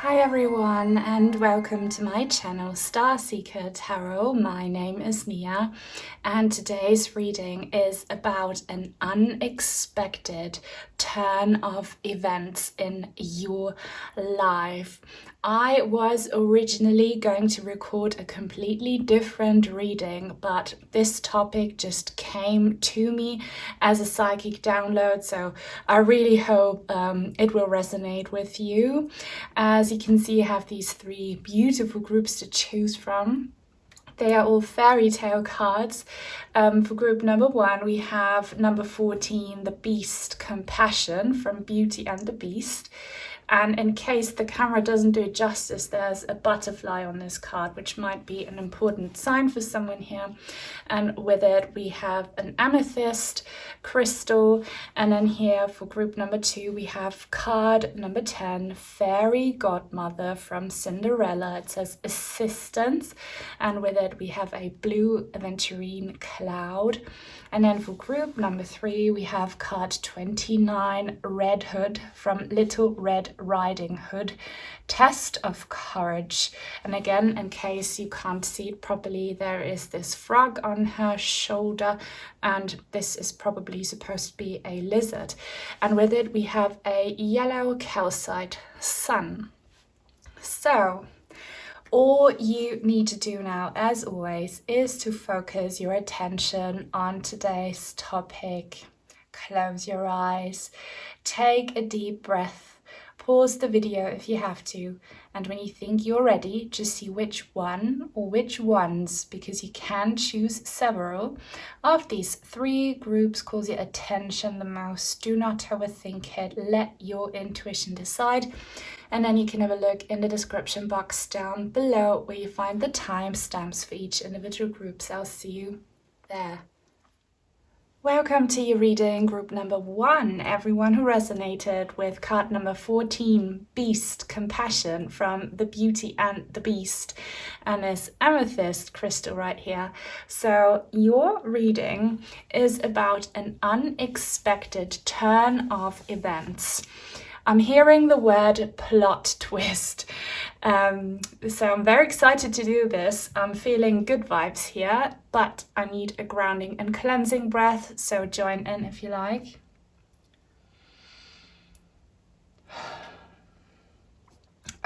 Hi everyone and welcome to my channel Starseeker Tarot. My name is Nia and today's reading is about an unexpected turn of events in your life. I was originally going to record a completely different reading, but this topic just came to me as a psychic download, so I really hope it will resonate with you. As you can see, I have these three beautiful groups to choose from. They are all fairy tale cards. For group number 1, we have number 14, The Beast Compassion from Beauty and the Beast. And in case the camera doesn't do it justice, there's a butterfly on this card, which might be an important sign for someone here. And with it, we have an amethyst crystal. And then here for group number 2, we have card number 10, Fairy Godmother from Cinderella. It says assistance. And with it, we have a blue Aventurine cloud. And then for group number 3, we have card 29, Red Hood from Little Red Riding Hood, Test of Courage. And again, in case you can't see it properly, there is this frog on her shoulder, and this is probably supposed to be a lizard. And with it, we have a yellow calcite sun. So all you need to do now, as always, is to focus your attention on today's topic. Close your eyes, take a deep breath, pause the video if you have to, and when you think you're ready, just see which one or which ones, because you can choose several, of these 3 groups calls your attention the most. Do not overthink it, let your intuition decide. And then you can have a look in the description box down below where you find the timestamps for each individual group. So I'll see you there. Welcome to your reading, group number 1, everyone who resonated with card number 14, Beast Compassion from the Beauty and the Beast, and this amethyst crystal right here. So your reading is about an unexpected turn of events. I'm hearing the word plot twist, so I'm very excited to do this. I'm feeling good vibes here, but I need a grounding and cleansing breath, so join in if you like.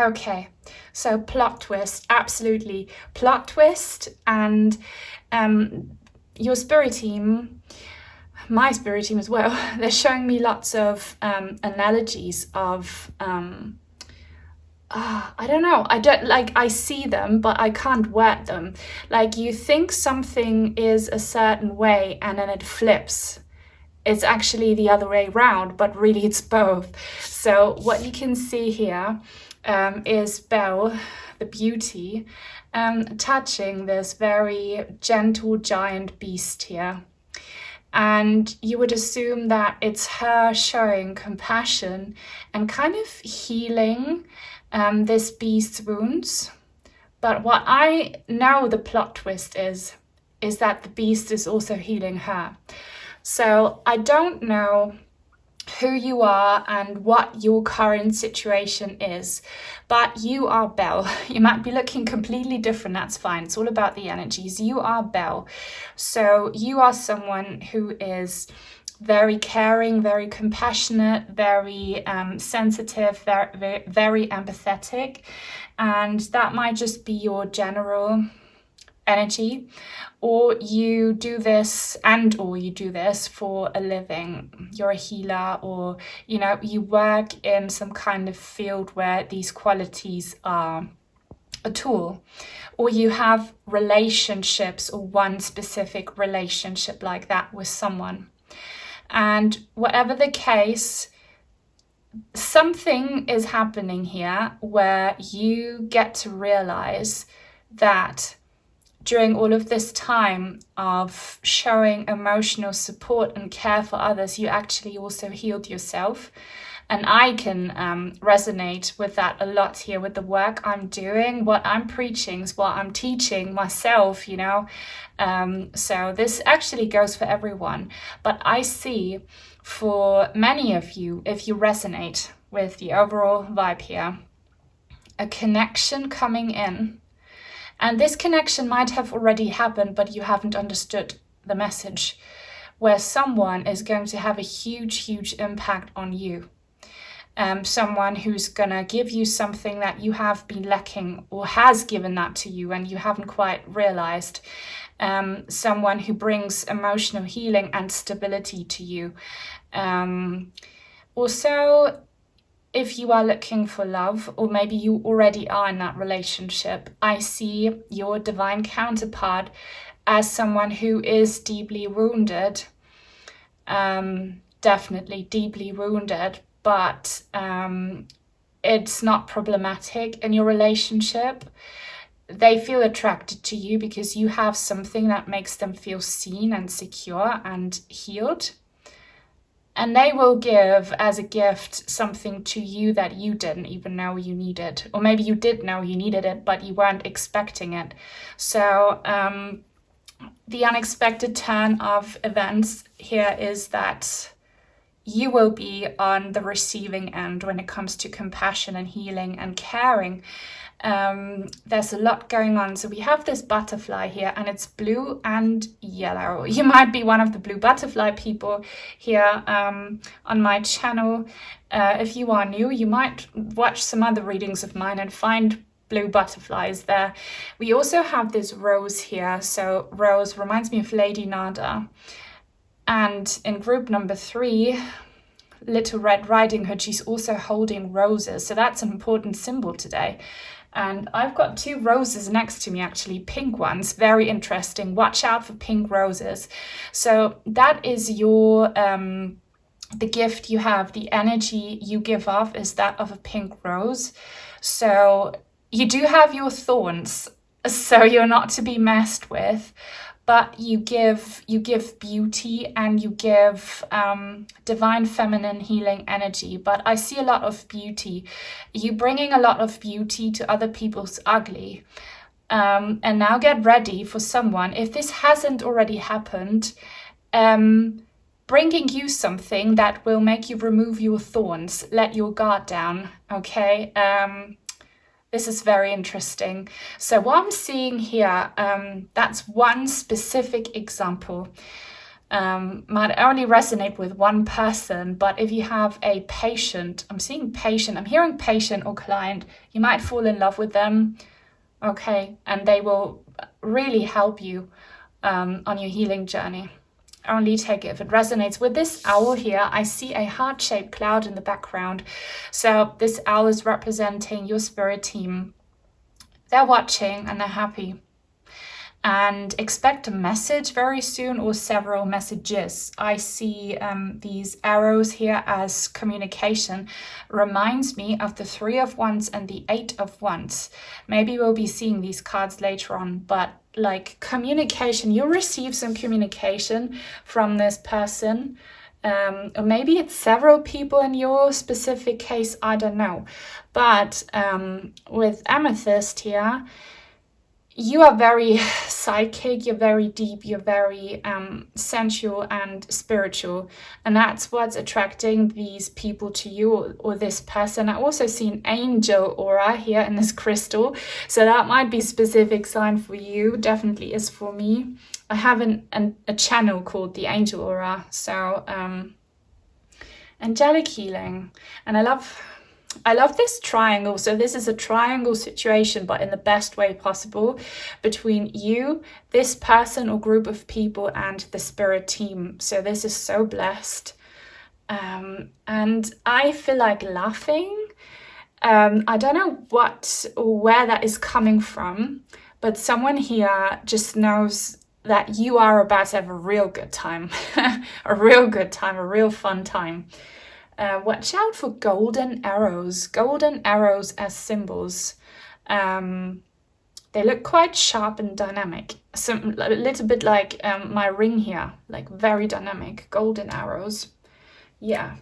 Okay, so plot twist, absolutely. Plot twist, and your spirit team, my spirit team as well, they're showing me lots of analogies of I don't know, I see them but I can't word them. Like, you think something is a certain way and then it flips. It's actually the other way around, but really it's both. So what you can see here is Belle, the beauty, touching this very gentle giant beast here. And you would assume that it's her showing compassion and kind of healing this beast's wounds. But what I know the plot twist is that the beast is also healing her. So I don't know who you are and what your current situation is, but you are Belle. You might be looking completely different, that's fine. It's all about the energies. You are Belle. So you are someone who is very caring, very compassionate, very sensitive, very empathetic, and that might just be your general energy, or you do this for a living. You're a healer, or you work in some kind of field where these qualities are a tool, or you have relationships or one specific relationship like that with someone. And whatever the case, something is happening here where you get to realize that during all of this time of showing emotional support and care for others, you actually also healed yourself. And I can resonate with that a lot here with the work I'm doing. What I'm preaching is what I'm teaching myself, So this actually goes for everyone. But I see for many of you, if you resonate with the overall vibe here, a connection coming in. And this connection might have already happened, but you haven't understood the message, where someone is going to have a huge impact on you. Someone who's gonna give you something that you have been lacking, or has given that to you and you haven't quite realized. Someone who brings emotional healing and stability to you. Also, if you are looking for love, or maybe you already are in that relationship, I see your divine counterpart as someone who is deeply wounded. Definitely deeply wounded, but it's not problematic in your relationship. They feel attracted to you because you have something that makes them feel seen and secure and healed. And they will give as a gift something to you that you didn't even know you needed. Or maybe you did know you needed it, but you weren't expecting it. So the unexpected turn of events here is that you will be on the receiving end when it comes to compassion and healing and caring. There's a lot going on. So we have this butterfly here, and it's blue and yellow. You might be one of the blue butterfly people here on my channel. If you are new, you might watch some other readings of mine and find blue butterflies there. We also have this rose here. So rose reminds me of Lady Nada. And in group number 3, Little Red Riding Hood, she's also holding roses. So that's an important symbol today. And I've got 2 roses next to me, actually, pink ones. Very interesting. Watch out for pink roses. So that is your, the gift you have, the energy you give off is that of a pink rose. So you do have your thorns, so you're not to be messed with. But you give beauty, and you give divine feminine healing energy. But I see a lot of beauty. You bringing a lot of beauty to other people's ugly. And now get ready for someone, if this hasn't already happened, bringing you something that will make you remove your thorns, let your guard down, okay? This is very interesting. So what I'm seeing here, that's one specific example. Might only resonate with one person, but if you have a patient, I'm seeing patient, I'm hearing patient or client, you might fall in love with them, okay? And they will really help you on your healing journey. Only take it if it resonates. With this owl here, I see a heart-shaped cloud in the background. So this owl is representing your spirit team. They're watching and they're happy. And expect a message very soon, or several messages. I see these arrows here as communication. Reminds me of the 3 of Wands and the 8 of Wands. Maybe we'll be seeing these cards later on, but like communication, you'll receive some communication from this person. Or maybe it's several people in your specific case, I don't know. But with Amethyst here, you are very psychic, you're very deep, you're very sensual and spiritual. And that's what's attracting these people to you, or this person. I also see an angel aura here in this crystal. So that might be a specific sign for you, definitely is for me. I have a channel called the Angel Aura. So angelic healing. And I love this triangle. So this is a triangle situation, but in the best way possible, between you, this person or group of people, and the spirit team. So this is so blessed. And I feel like laughing. I don't know what or where that is coming from, but someone here just knows that you are about to have a real good time. A real good time, a real fun time. Watch out for golden arrows as symbols. They look quite sharp and dynamic. A little bit like my ring here, like very dynamic, golden arrows. Yeah.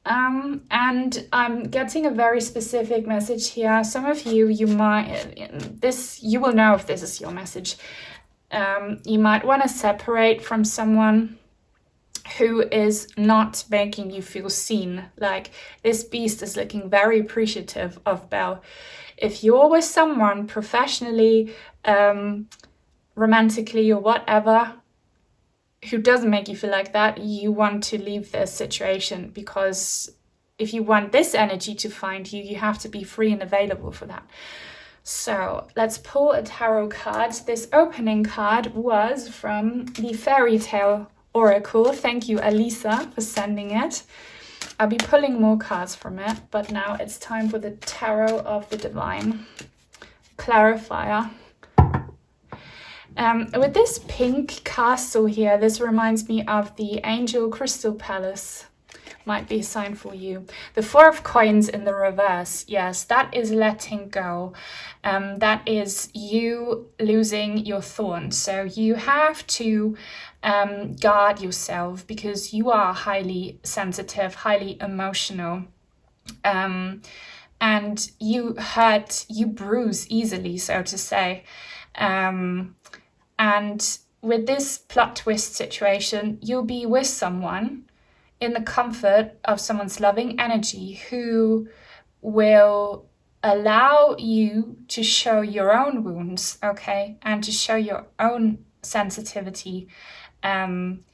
And I'm getting a very specific message here. Some of you, you will know if this is your message. You might want to separate from someone who is not making you feel seen. Like, this beast is looking very appreciative of Belle. If you're with someone professionally, romantically or whatever, who doesn't make you feel like that, you want to leave this situation, because if you want this energy to find you, you have to be free and available for that. So let's pull a tarot card. This opening card was from the Fairy Tale Oracle. Thank you, Elisa, for sending it. I'll be pulling more cards from it, but now it's time for the Tarot of the Divine Clarifier. With this pink castle here, this reminds me of the Angel Crystal Palace. Might be a sign for you. The Four of Coins in the reverse. Yes, that is letting go. That is you losing your thorn. So you have to guard yourself, because you are highly sensitive, highly emotional. And you hurt, you bruise easily, so to say. And with this plot twist situation, you'll be with someone in the comfort of someone's loving energy who will allow you to show your own wounds, okay, and to show your own sensitivity. And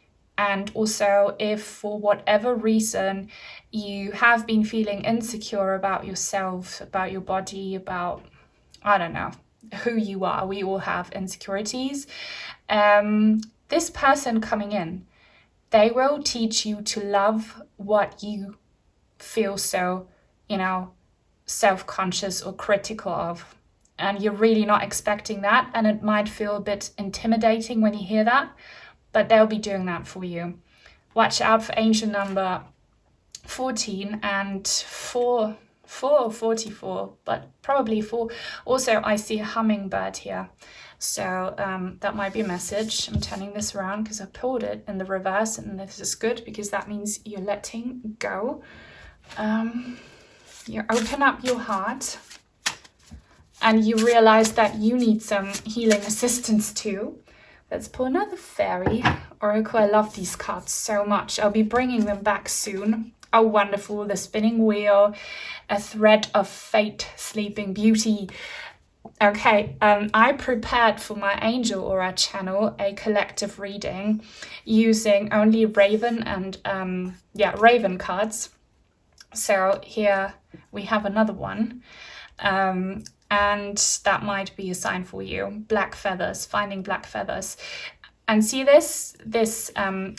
also, if for whatever reason you have been feeling insecure about yourself, about your body, about, I don't know, who you are, we all have insecurities. This person coming in, they will teach you to love what you feel so, self-conscious or critical of. And you're really not expecting that. And it might feel a bit intimidating when you hear that, but they'll be doing that for you. Watch out for angel number 14 and 44, but probably 4. Also, I see a hummingbird here. So that might be a message. I'm turning this around because I pulled it in the reverse, and this is good because that means you're letting go. You open up your heart and you realize that you need some healing assistance too. Let's pull another fairy oracle. I love these cards so much. I'll be bringing them back soon. Oh, wonderful. The spinning wheel, a thread of fate, sleeping beauty. Okay, I prepared for my Angel Aura channel a collective reading using only Raven and Raven cards. So here we have another one, and that might be a sign for you. Black feathers, finding black feathers. And see this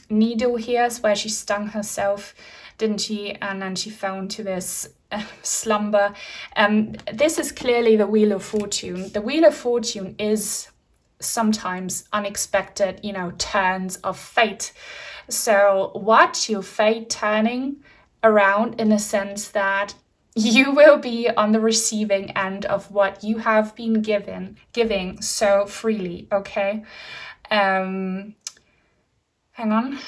needle here is where she stung herself, didn't she? And then she fell into this slumber. This is clearly the Wheel of Fortune. The Wheel of Fortune is sometimes unexpected, turns of fate. So watch your fate turning around, in a sense that you will be on the receiving end of what you have been giving so freely, okay? Hang on.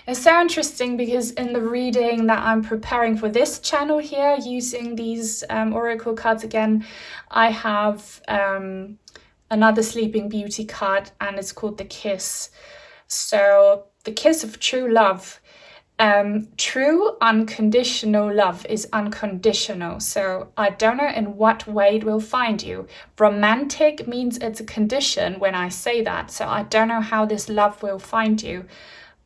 It's so interesting because in the reading that I'm preparing for this channel here, using these oracle cards again, I have another Sleeping Beauty card, and it's called the Kiss. So the kiss of true love. True unconditional love is unconditional. So I don't know in what way it will find you. Romantic means it's a condition when I say that. So I don't know how this love will find you.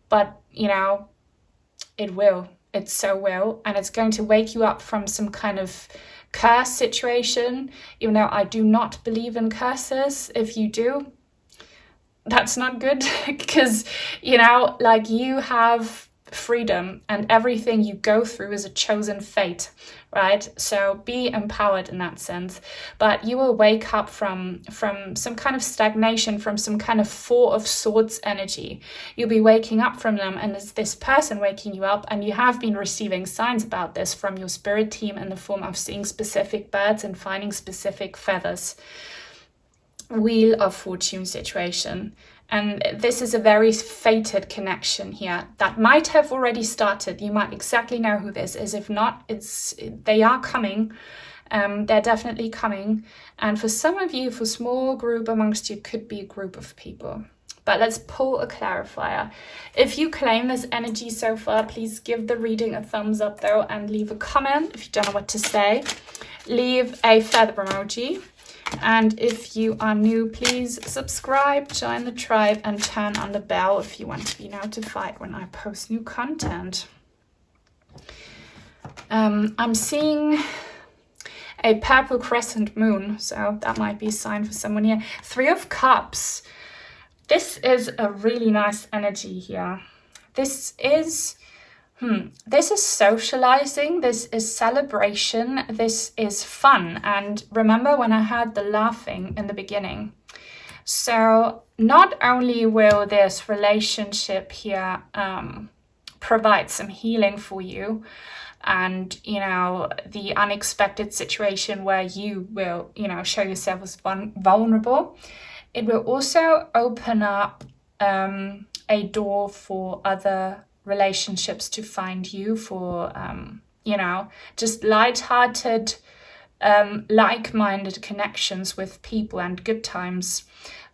But, it will. It so will. And it's going to wake you up from some kind of curse situation. Even though I do not believe in curses. If you do, that's not good. Because, you have freedom, and everything you go through is a chosen fate, right? So be empowered in that sense. But you will wake up from some kind of stagnation, from some kind of Four of Swords energy. You'll be waking up from them, and it's this person waking you up, and you have been receiving signs about this from your spirit team in the form of seeing specific birds and finding specific feathers. Wheel of Fortune situation. And this is a very fated connection here that might have already started. You might exactly know who this is. If not, they are coming. They're definitely coming. And for some of you, for a small group amongst you, could be a group of people. But let's pull a clarifier. If you claim this energy so far, please give the reading a thumbs up though, and leave a comment if you don't know what to say. Leave a feather emoji. And if you are new, please subscribe, join the tribe, and turn on the bell if you want to be notified when I post new content. I'm seeing a purple crescent moon, so that might be a sign for someone here. 3 of Cups. This is a really nice energy here. This is socializing, this is celebration, this is fun. And remember when I had the laughing in the beginning. So not only will this relationship here provide some healing for you, and the unexpected situation where you will show yourself as vulnerable, it will also open up a door for other relationships to find you, for just light-hearted, like-minded connections with people and good times.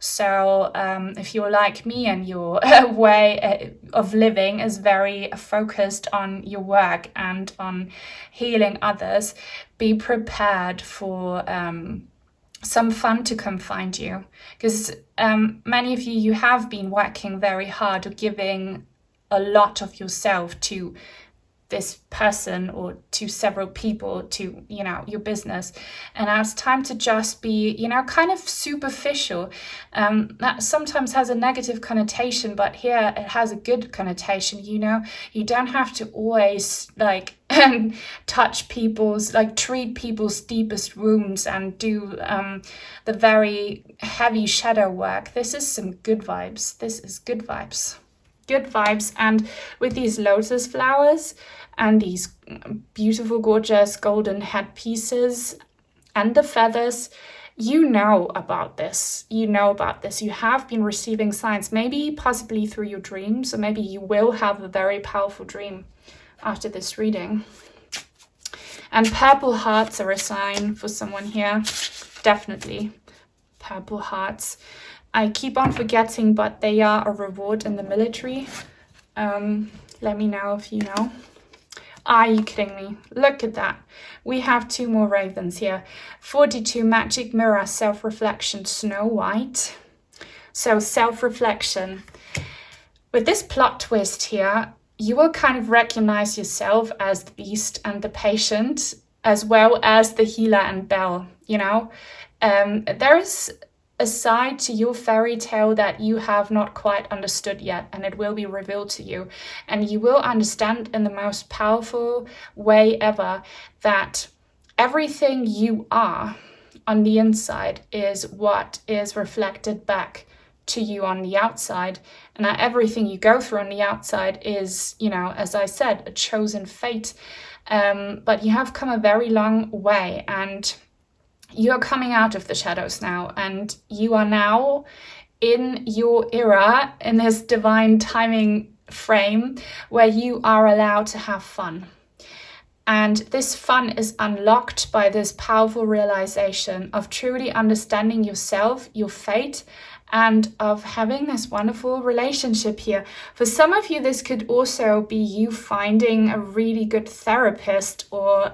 So if you're like me and your way of living is very focused on your work and on healing others, be prepared for some fun to come find you, because many of you have been working very hard or giving a lot of yourself to this person or to several people, to your business, and now it's time to just be kind of superficial. That sometimes has a negative connotation, but here it has a good connotation. You don't have to always touch people's, treat people's deepest wounds and do the very heavy shadow work. This is some good vibes. This is good vibes. Good vibes. And with these lotus flowers and these beautiful, gorgeous golden headpieces and the feathers, you know about this. You have been receiving signs, maybe possibly through your dreams, or maybe you will have a very powerful dream after this reading. And purple hearts are a sign for someone here. Definitely purple hearts. I keep on forgetting, but they are a reward in the military. Let me know if you know. Are you kidding me? Look at that. We have 2 more ravens here. 42 magic mirror, self-reflection, Snow White. So self-reflection. With this plot twist here, you will kind of recognize yourself as the beast and the patient, as well as the healer and belle. There is a side to your fairy tale that you have not quite understood yet, and it will be revealed to you. And you will understand in the most powerful way ever that everything you are on the inside is what is reflected back to you on the outside, and that everything you go through on the outside is, as I said, a chosen fate. But you have come a very long way, and you are coming out of the shadows now, and you are now in your era, in this divine timing frame where you are allowed to have fun. And this fun is unlocked by this powerful realization of truly understanding yourself, your fate, and of having this wonderful relationship here. For some of you, this could also be you finding a really good therapist, or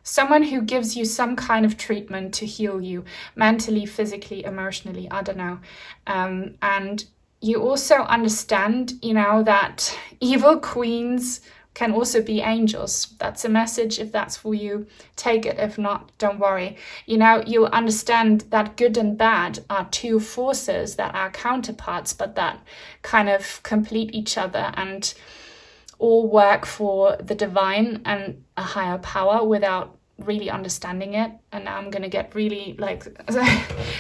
someone who gives you some kind of treatment to heal you mentally, physically, emotionally, I don't know. And you also understand, that evil queens can also be angels. That's a message. If that's for you, take it. If not, don't worry. You'll understand that good and bad are 2 forces that are counterparts, but that kind of complete each other and all work for the divine and a higher power without really understanding it. And now I'm gonna get really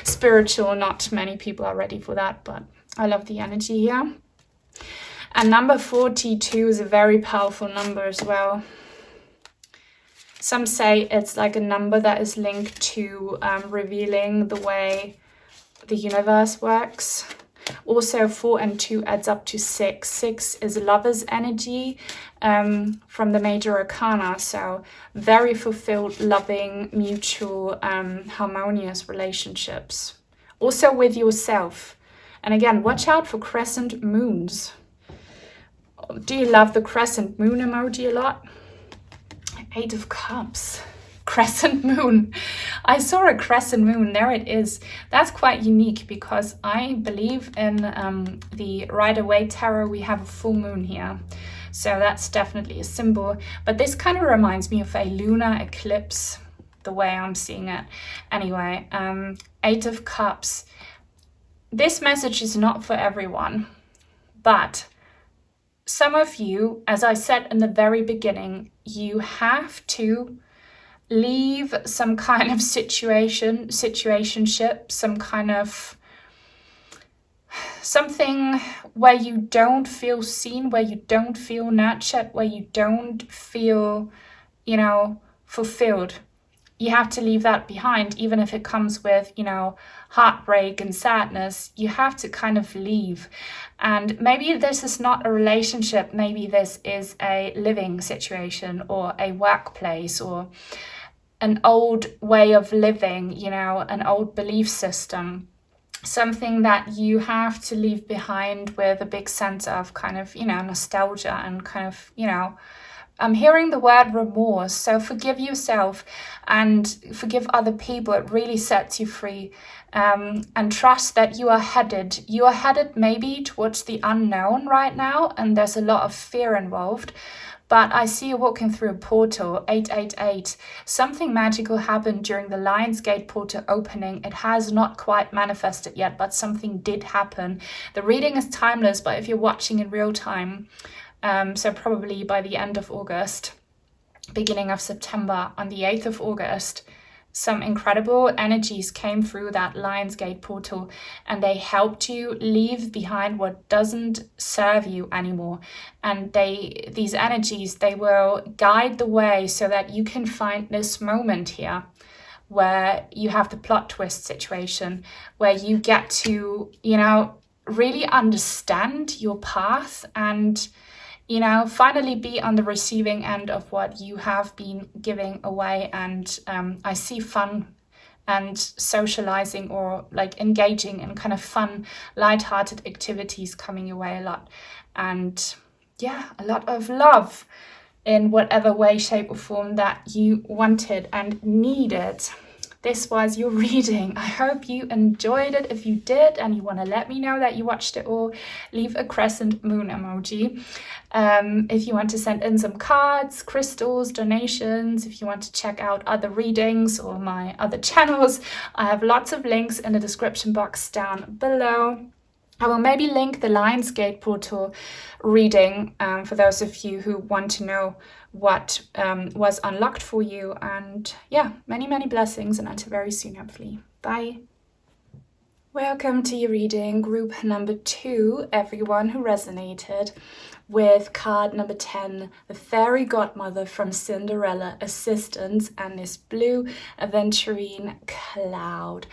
spiritual. Not many people are ready for that, but I love the energy here. And number 42 is a very powerful number as well. Some say it's like a number that is linked to revealing the way the universe works. Also, 4 and 2 adds up to 6. 6 is lover's energy from the major arcana. So very fulfilled, loving, mutual, harmonious relationships. Also with yourself. And again, watch out for crescent moons. Do you love the crescent moon emoji a lot? 8 of Cups. Crescent moon. I saw a crescent moon. There it is. That's quite unique because I believe in the Rider-Waite Tarot we have a full moon here. So that's definitely a symbol. But this kind of reminds me of a lunar eclipse, the way I'm seeing it. Anyway, 8 of Cups. This message is not for everyone, but some of you, as I said in the very beginning, you have to leave some kind of situationship, some kind of something where you don't feel seen, where you don't feel nurtured, where you don't feel, fulfilled. You have to leave that behind, even if it comes with, heartbreak and sadness. You have to kind of leave. And maybe this is not a relationship. Maybe this is a living situation or a workplace or an old way of living, an old belief system. Something that you have to leave behind with a big sense of kind of, nostalgia and kind of, I'm hearing the word remorse. So forgive yourself and forgive other people. It really sets you free. And trust that you are headed maybe towards the unknown right now. And there's a lot of fear involved. But I see you walking through a portal, 888. Something magical happened during the Lionsgate portal opening. It has not quite manifested yet, but something did happen. The reading is timeless, but if you're watching in real time, so probably by the end of August, beginning of September, on the 8th of August, some incredible energies came through that Lionsgate portal and they helped you leave behind what doesn't serve you anymore. And these energies, they will guide the way so that you can find this moment here where you have the plot twist situation, where you get to, really understand your path and finally be on the receiving end of what you have been giving away. And I see fun and socializing or like engaging in kind of fun, lighthearted activities coming your way a lot. And yeah, a lot of love in whatever way, shape or form that you wanted and needed. This was your reading. I hope you enjoyed it. If you did and you want to let me know that you watched it all, leave a crescent moon emoji. If you want to send in some cards, crystals, donations, if you want to check out other readings or my other channels, I have lots of links in the description box down below. I will maybe link the Lionsgate portal reading for those of you who want to know what was unlocked for you. And yeah, many, many blessings and until very soon, hopefully. Bye. Welcome to your reading, group number 2, everyone who resonated with card number 10, the Fairy Godmother from Cinderella Assistance, and this blue Aventurine cloud.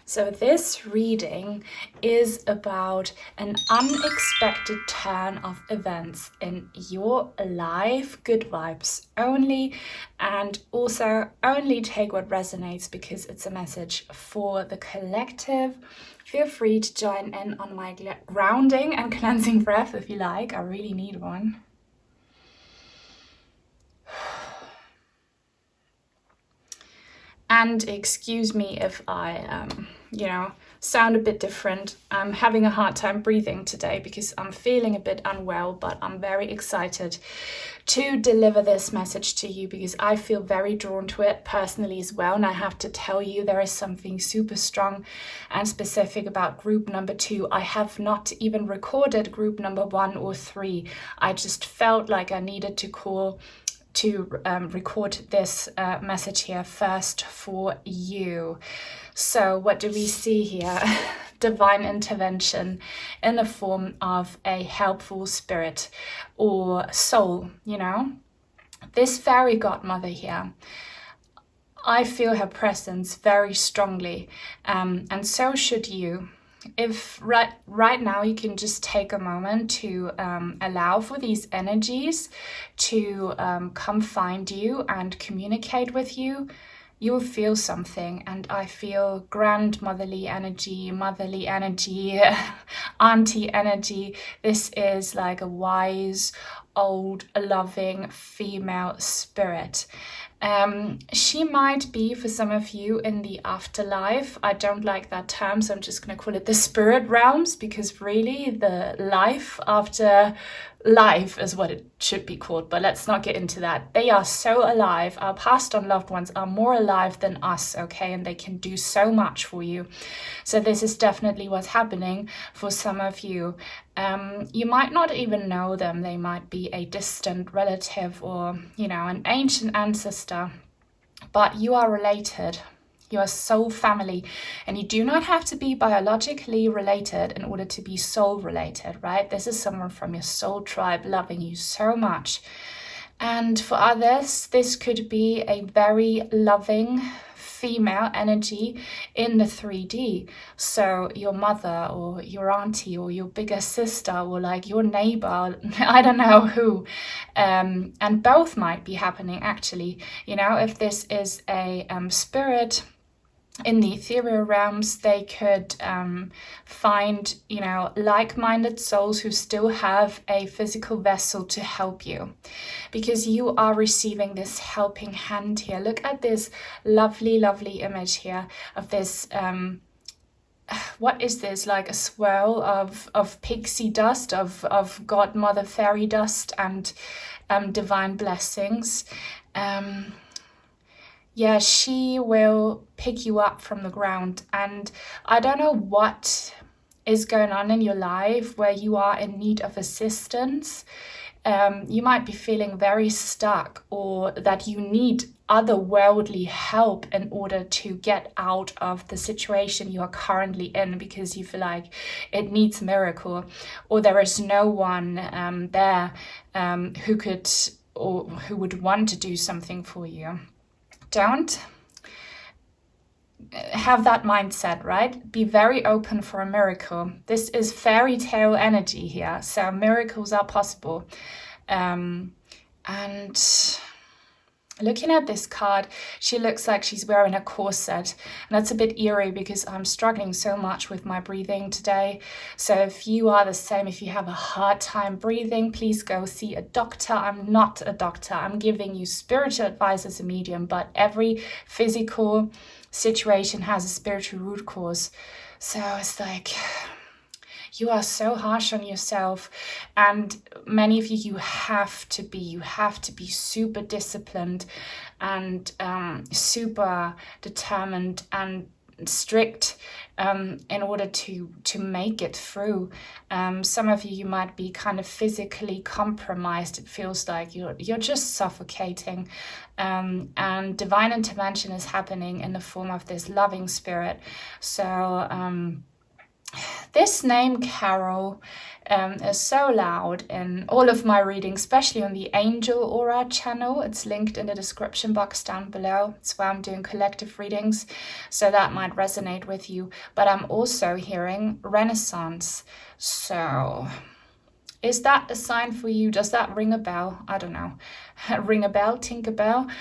So this reading is about an unexpected turn of events in your life. Good vibes only, and also only take what resonates because it's a message for the collective. Feel free to join in on my grounding and cleansing breath if you like. I really need one. And excuse me if I, sound a bit different. I'm having a hard time breathing today because I'm feeling a bit unwell, but I'm very excited to deliver this message to you because I feel very drawn to it personally as well. And I have to tell you, there is something super strong and specific about group number 2. I have not even recorded group number 1 or 3. I just felt like I needed to record this message here first for you. So what do we see here? Divine intervention in the form of a helpful spirit or soul, This fairy godmother here, I feel her presence very strongly, and so should you. If right now you can just take a moment to allow for these energies to come find you and communicate with you, you will feel something, and I feel grandmotherly energy, motherly energy, auntie energy. This is like a wise, old, loving female spirit. She might be, for some of you, in the afterlife. I don't like that term, so I'm just going to call it the spirit realms, because really the life after life is what it should be called, but let's not get into that. They are so alive. Our passed on loved ones are more alive than us, okay, and they can do so much for you. So this is definitely what's happening for some of you. You might not even know them. They might be a distant relative or, you know, an ancient ancestor, but you are related. You are soul family, and you do not have to be biologically related in order to be soul related, right? This is someone from your soul tribe loving you so much. And for others, this could be a very loving female energy in the 3D. So your mother or your auntie or your bigger sister or like your neighbor, I don't know who. And both might be happening actually. You know, if this is a spirit in the ethereal realms, they could find, you know, like-minded souls who still have a physical vessel to help you, because you are receiving this helping hand here. Look at this lovely, lovely image here of this, what is this, like a swirl of pixie dust, of Godmother fairy dust and divine blessings. Yeah, she will pick you up from the ground. And I don't know what is going on in your life where you are in need of assistance. You might be feeling very stuck, or that you need otherworldly help in order to get out of the situation you are currently in, because you feel like it needs a miracle, or there is no one there who could or who would want to do something for you. Don't have that mindset, right? Be very open for a miracle. This is fairy tale energy here, so miracles are possible. And looking at this card, she looks like she's wearing a corset, and that's a bit eerie because I'm struggling so much with my breathing today. So if you are the same, if you have a hard time breathing, please go see a doctor. I'm not a doctor. I'm giving you spiritual advice as a medium, but every physical situation has a spiritual root cause. So it's like, you are so harsh on yourself, and many of you have to be super disciplined and super determined and strict in order to make it through. Some of you might be kind of physically compromised. It feels like you're just suffocating, and divine intervention is happening in the form of this loving spirit. So this name, Carol, is so loud in all of my readings, especially on the Angel Aura channel. It's linked in the description box down below. It's where I'm doing collective readings, so that might resonate with you. But I'm also hearing Renaissance. So is that a sign for you? Does that ring a bell? I don't know. Ring a bell, tinkerbell.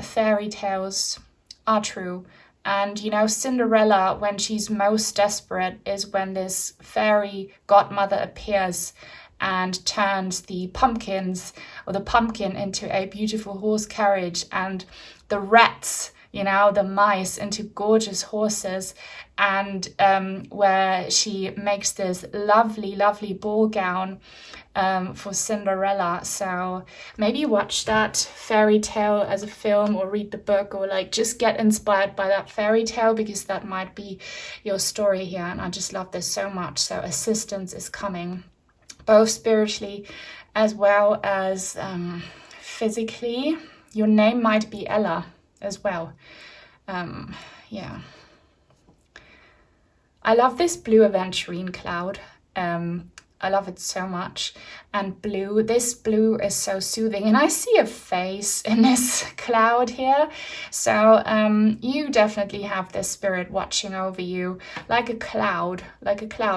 Fairy tales are true. And, you know, Cinderella, when she's most desperate, is when this fairy godmother appears and turns the pumpkins or the pumpkin into a beautiful horse carriage, and the rats, you know, the mice, into gorgeous horses, and where she makes this lovely, lovely ball gown for Cinderella. So maybe watch that fairy tale as a film, or read the book, or like just get inspired by that fairy tale, because that might be your story here. And I just love this so much. So assistance is coming, both spiritually as well as physically. Your name might be Ella as well. Yeah. I love this blue Aventurine cloud. I love it so much. And blue, this blue is so soothing. And I see a face in this cloud here. So you definitely have this spirit watching over you like a cloud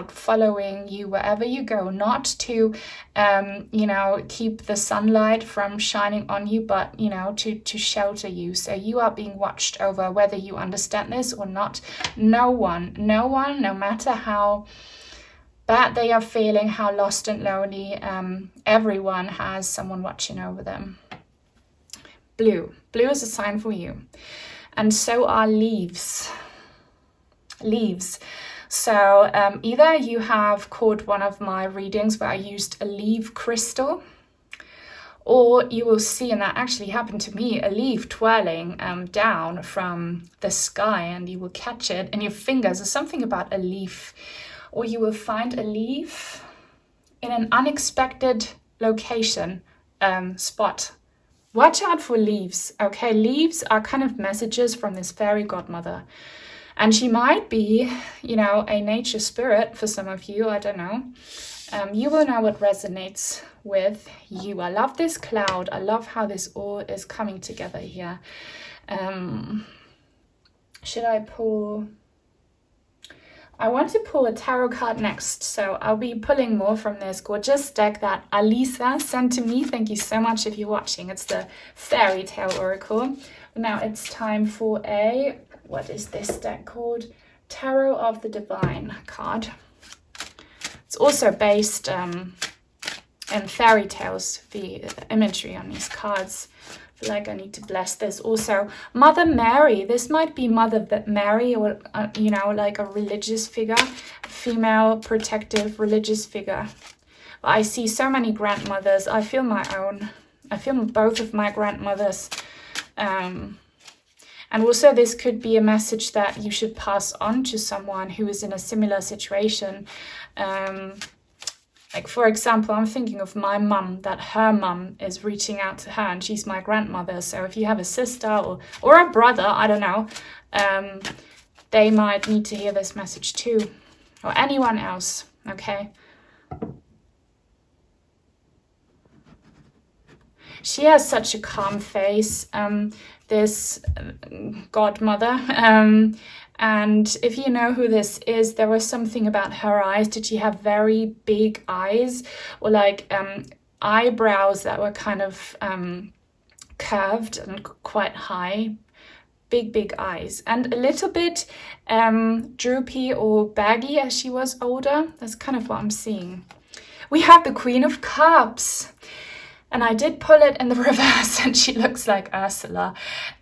following you wherever you go, not to, you know, keep the sunlight from shining on you, but, you know, to shelter you. So you are being watched over, whether you understand this or not. No one, no matter how bad they are feeling, how lost and lonely, everyone has someone watching over them. Blue is a sign for you, and so are leaves. So either you have caught one of my readings where I used a leaf crystal, or you will see, and that actually happened to me, a leaf twirling down from the sky, and you will catch it in your fingers. There's something about a leaf. Or you will find a leaf in an unexpected location, spot. Watch out for leaves, okay? Leaves are kind of messages from this fairy godmother. And she might be, you know, a nature spirit for some of you, I don't know. You will know what resonates with you. I love this cloud. I love how this all is coming together here. Should I pull... I want to pull a tarot card next, so I'll be pulling more from this gorgeous deck that Alisa sent to me. Thank you so much if you're watching. It's the Fairy Tale Oracle. Now it's time for a, what is this deck called? Tarot of the Divine card. It's also based in fairy tales, the imagery on these cards. I feel like I need to bless this. Also, Mother Mary. This might be Mother Mary, or, you know, like a religious figure, female protective religious figure. But I see so many grandmothers. I feel my own. I feel both of my grandmothers. And also this could be a message that you should pass on to someone who is in a similar situation. Like, for example, I'm thinking of my mum, that her mum is reaching out to her, and she's my grandmother. So if you have a sister or a brother, I don't know, they might need to hear this message too, or anyone else, okay? She has such a calm face, this godmother. And if you know who this is, there was something about her eyes. Did she have very big eyes, or like eyebrows that were kind of curved and quite high? Big eyes, and a little bit droopy or baggy as she was older. That's kind of what I'm seeing. We have the Queen of Cups. And I did pull it in the reverse, and she looks like Ursula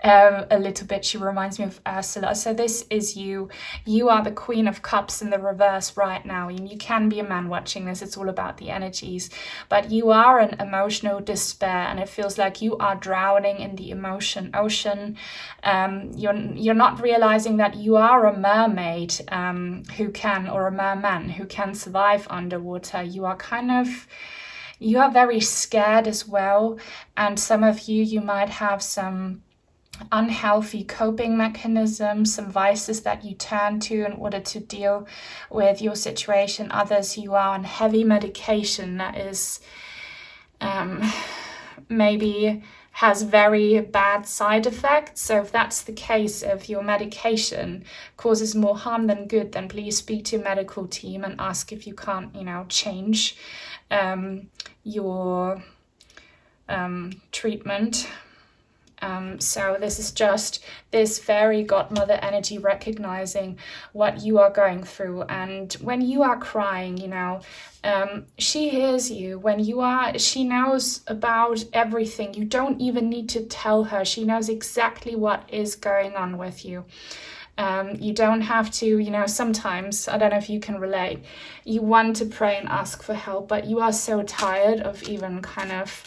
a little bit. She reminds me of Ursula. So this is you. You are the Queen of Cups in the reverse right now. And you can be a man watching this. It's all about the energies. But you are in emotional despair, and it feels like you are drowning in the emotion ocean. You're not realizing that you are a mermaid who can, or a merman who can survive underwater. You are kind of... You are very scared as well, and some of you might have some unhealthy coping mechanisms, some vices that you turn to in order to deal with your situation. Others, you are on heavy medication that is maybe has very bad side effects. So if that's the case, if your medication causes more harm than good, then please speak to a medical team and ask if you can't, you know, change your treatment. So this is just this fairy godmother energy recognizing what you are going through. And when you are crying, you know, she hears you. When you are, she knows about everything. You don't even need to tell her. She knows exactly what is going on with you. You don't have to, you know, sometimes, I don't know if you can relate, you want to pray and ask for help, but you are so tired of even kind of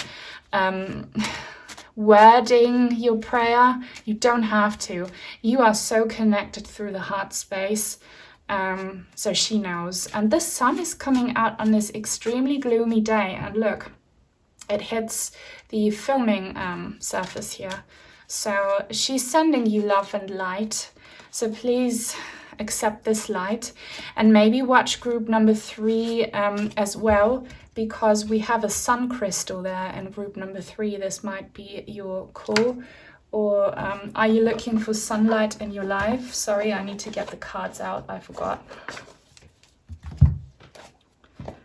wording your prayer. You don't have to. You are so connected through the heart space. So she knows. And the sun is coming out on this extremely gloomy day. And look, it hits the filming surface here. So she's sending you love and light. So please accept this light. And maybe watch group number 3 as well, because we have a sun crystal there in group number 3. This might be your call. Or are you looking for sunlight in your life? Sorry, I need to get the cards out. I forgot.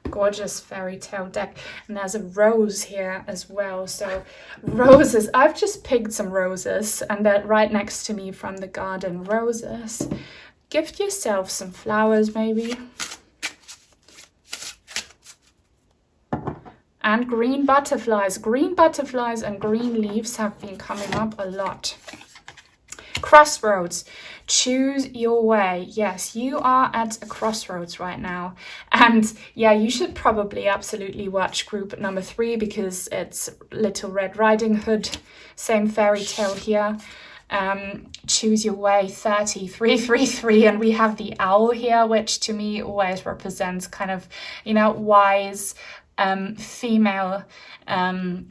Gorgeous fairy tale deck, and there's a rose here as well. So roses, I've just picked some roses, and they're right next to me from the garden. Roses. Gift yourself some flowers maybe. And green butterflies. Green butterflies and green leaves have been coming up a lot. Crossroads. Choose your way. Yes, you are at a crossroads right now. And yeah, you should probably absolutely watch group number 3, because it's Little Red Riding Hood. Same fairy tale here. Choose your way, 333, and we have the owl here, which to me always represents kind of, you know, wise, female,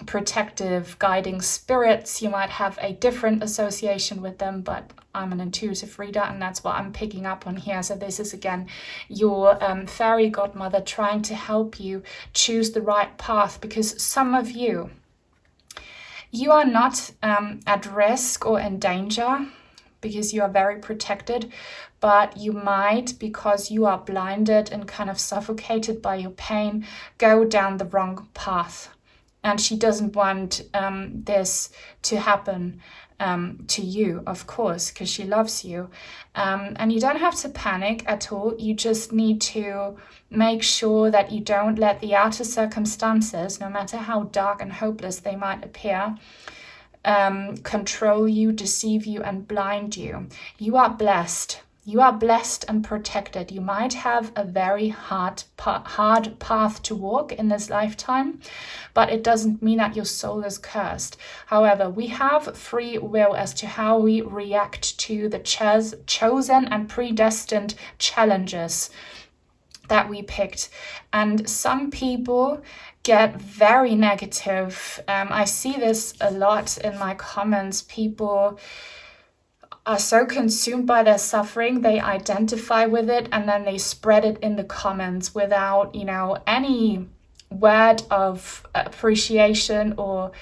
protective, guiding spirits. You might have a different association with them, but I'm an intuitive reader, and that's what I'm picking up on here. So this is again your fairy godmother trying to help you choose the right path, because some of you are not at risk or in danger, because you are very protected, but you might, because you are blinded and kind of suffocated by your pain, go down the wrong path. And she doesn't want this to happen to you, of course, because she loves you. And you don't have to panic at all. You just need to make sure that you don't let the outer circumstances, no matter how dark and hopeless they might appear, control you, deceive you, and blind you. You are blessed. You are blessed and protected. You might have a very hard path to walk in this lifetime, but it doesn't mean that your soul is cursed. However, we have free will as to how we react to the chosen and predestined challenges that we picked. And some people get very negative. I see this a lot in my comments. People are so consumed by their suffering, they identify with it, and then they spread it in the comments without, you know, any word of appreciation or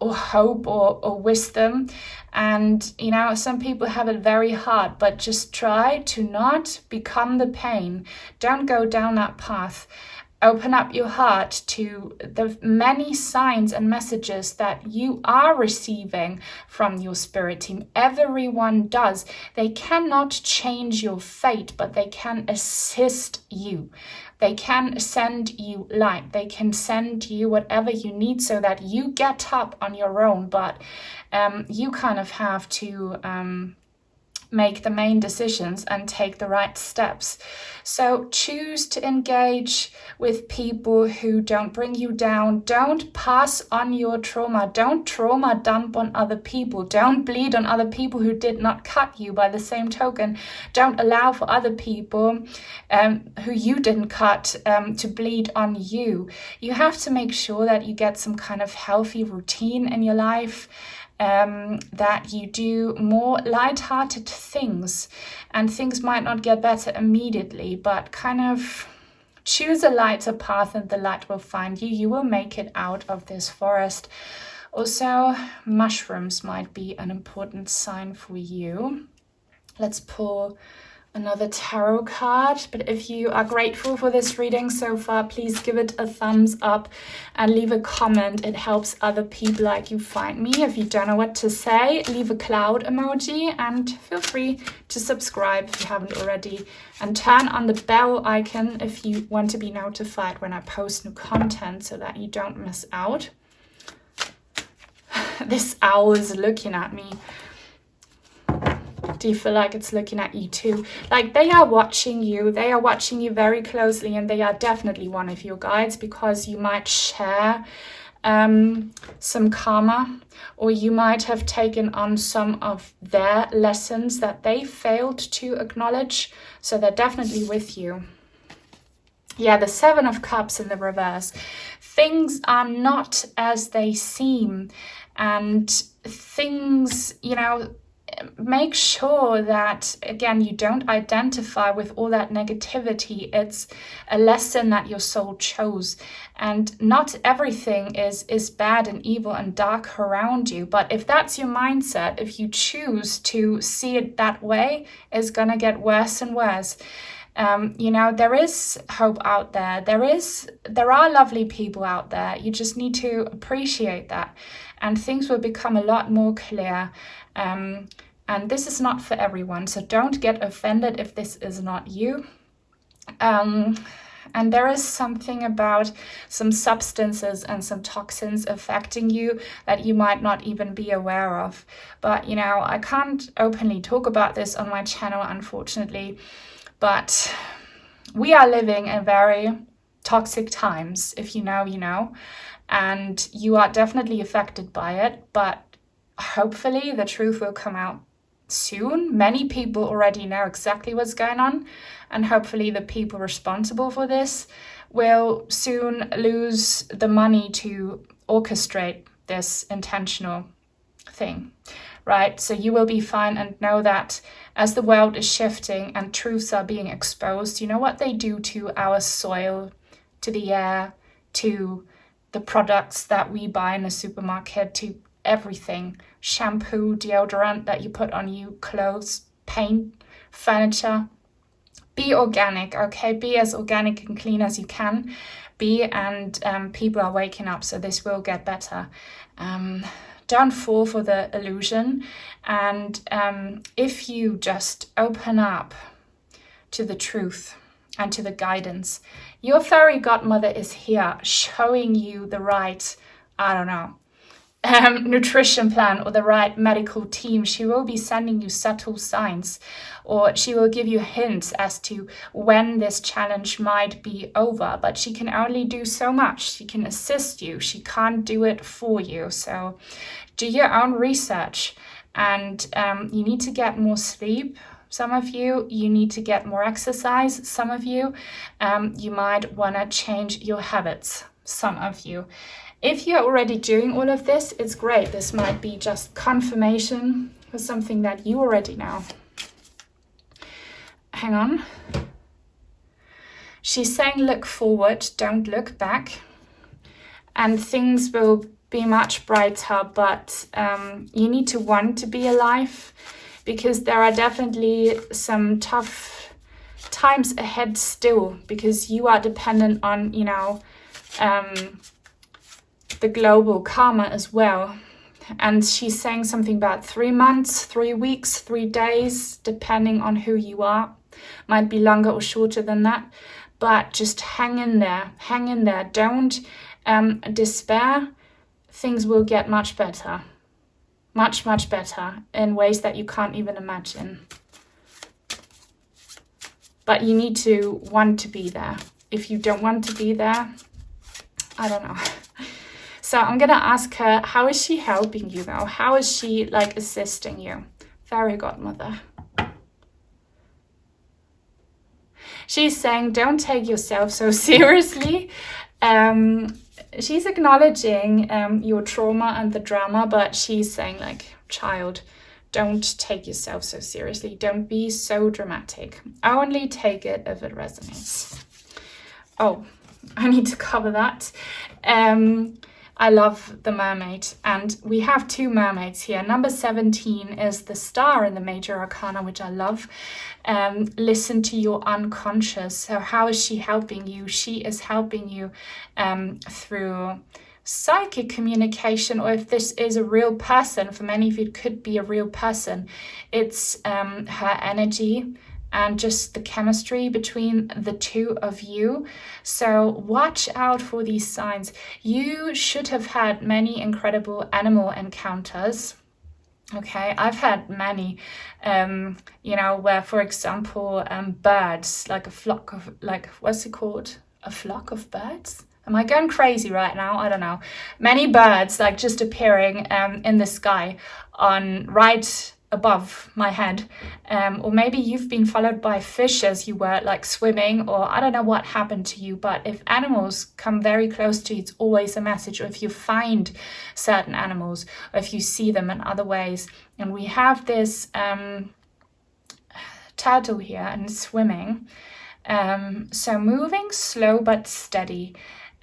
hope or wisdom. And, you know, some people have it very hard, but just try to not become the pain. Don't go down that path. Open up your heart to the many signs and messages that you are receiving from your spirit team. Everyone does. They cannot change your fate, but they can assist you. They can send you light. They can send you whatever you need so that you get up on your own. But you kind of have to make the main decisions and take the right steps. So choose to engage with people who don't bring you down. Don't pass on your trauma. Don't trauma dump on other people. Don't bleed on other people who did not cut you. By the same token, don't allow for other people who you didn't cut to bleed on you. You have to make sure that you get some kind of healthy routine in your life, that you do more light-hearted things, and things might not get better immediately, but kind of choose a lighter path and the light will find you. You will make it out of this forest. Also, mushrooms might be an important sign for you. Let's pull another tarot card. But if you are grateful for this reading so far, please give it a thumbs up and leave a comment. It helps other people like you find me. If you don't know what to say, leave a cloud emoji, and feel free to subscribe if you haven't already, and turn on the bell icon if you want to be notified when I post new content so that you don't miss out. This owl is looking at me. Do you feel like it's looking at you too? Like they are watching you very closely, and they are definitely one of your guides, because you might share some karma, or you might have taken on some of their lessons that they failed to acknowledge. So they're definitely with you. Yeah, the 7 of Cups in the reverse. Things are not as they seem, and things, you know, make sure that, again, you don't identify with all that negativity. It's a lesson that your soul chose, and not everything is bad and evil and dark around you. But if that's your mindset, if you choose to see it that way, it's gonna get worse and worse. You know, there is hope out there. There are lovely people out there. You just need to appreciate that, and things will become a lot more clear. And this is not for everyone, so don't get offended if this is not you. And there is something about some substances and some toxins affecting you that you might not even be aware of. But, you know, I can't openly talk about this on my channel, unfortunately. But we are living in very toxic times. If you know, you know. And you are definitely affected by it. But hopefully the truth will come out soon. Many people already know exactly what's going on, and hopefully the people responsible for this will soon lose the money to orchestrate this intentional thing, right? So you will be fine, and know that as the world is shifting and truths are being exposed, you know what they do to our soil, to the air, to the products that we buy in the supermarket, to everything. Shampoo, deodorant that you put on you, clothes, paint, furniture. Be organic, okay? Be as organic and clean as you can be, and people are waking up, so this will get better. Don't fall for the illusion, and if you just open up to the truth and to the guidance, your fairy godmother is here showing you the right, I don't know, nutrition plan or the right medical team. She will be sending you subtle signs, or she will give you hints as to when this challenge might be over, but she can only do so much. She can assist you, she can't do it for you. So do your own research, and you need to get more sleep. Some of you need to get more exercise. Some of you might want to change your habits. Some of you. If you're already doing all of this, it's great. This might be just confirmation for something that you already know. Hang on. She's saying look forward, don't look back. And things will be much brighter, but you need to want to be alive, because there are definitely some tough times ahead still, because you are dependent on, you know, the global karma as well. And she's saying something about 3 months, 3 weeks, 3 days, depending on who you are. Might be longer or shorter than that, but just hang in there, hang in there. Don't despair. Things will get much better, much better, in ways that you can't even imagine. But you need to want to be there. If you don't want to be there, I don't know. So I'm gonna ask her, how is she helping you though? How is she like assisting you? Fairy godmother. She's saying, don't take yourself so seriously. She's acknowledging your trauma and the drama, but she's saying like, child, don't take yourself so seriously. Don't be so dramatic. Only take it if it resonates. Oh, I need to cover that. I love the mermaid, and we have 2 mermaids here. Number 17 is the star in the major arcana, which I love. Listen to your unconscious. So how is she helping you? She is helping you through psychic communication, or if this is a real person, for many of you it could be a real person. It's her energy and just the chemistry between the two of you. So watch out for these signs. You should have had many incredible animal encounters. Okay, I've had many, you know, where, for example, birds, like a flock of, like, what's it called? A flock of birds? Am I going crazy right now? I don't know. Many birds, like, just appearing in the sky on right above my head, or maybe you've been followed by fish as you were like swimming, or I don't know what happened to you, but if animals come very close to you, it's always a message. Or if you find certain animals, or if you see them in other ways. And we have this turtle here and swimming, so moving slow but steady.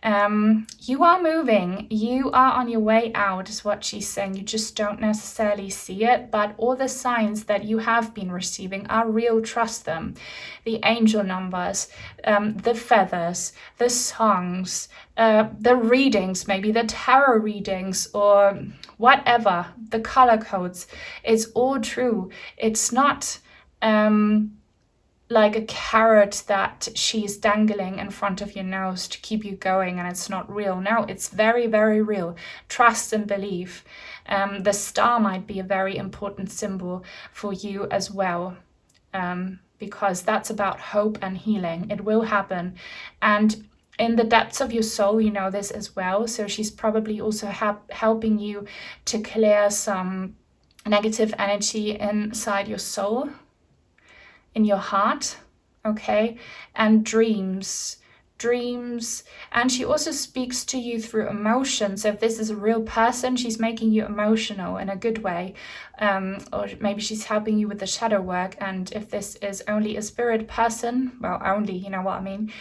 You are moving, you are on your way out is what she's saying. You just don't necessarily see it, but all the signs that you have been receiving are real. Trust them. The angel numbers, the feathers, the songs, the readings, maybe the tarot readings or whatever, the color codes, it's all true. It's not like a carrot that she's dangling in front of your nose to keep you going and it's not real. No, it's very, very real. Trust and believe. The star might be a very important symbol for you as well, because that's about hope and healing. It will happen. And in the depths of your soul, you know this as well. So she's probably also helping you to clear some negative energy inside your soul, in your heart, okay? And dreams. And she also speaks to you through emotion. So if this is a real person, she's making you emotional in a good way, or maybe she's helping you with the shadow work. And if this is only a spirit person, well, only, you know what I mean,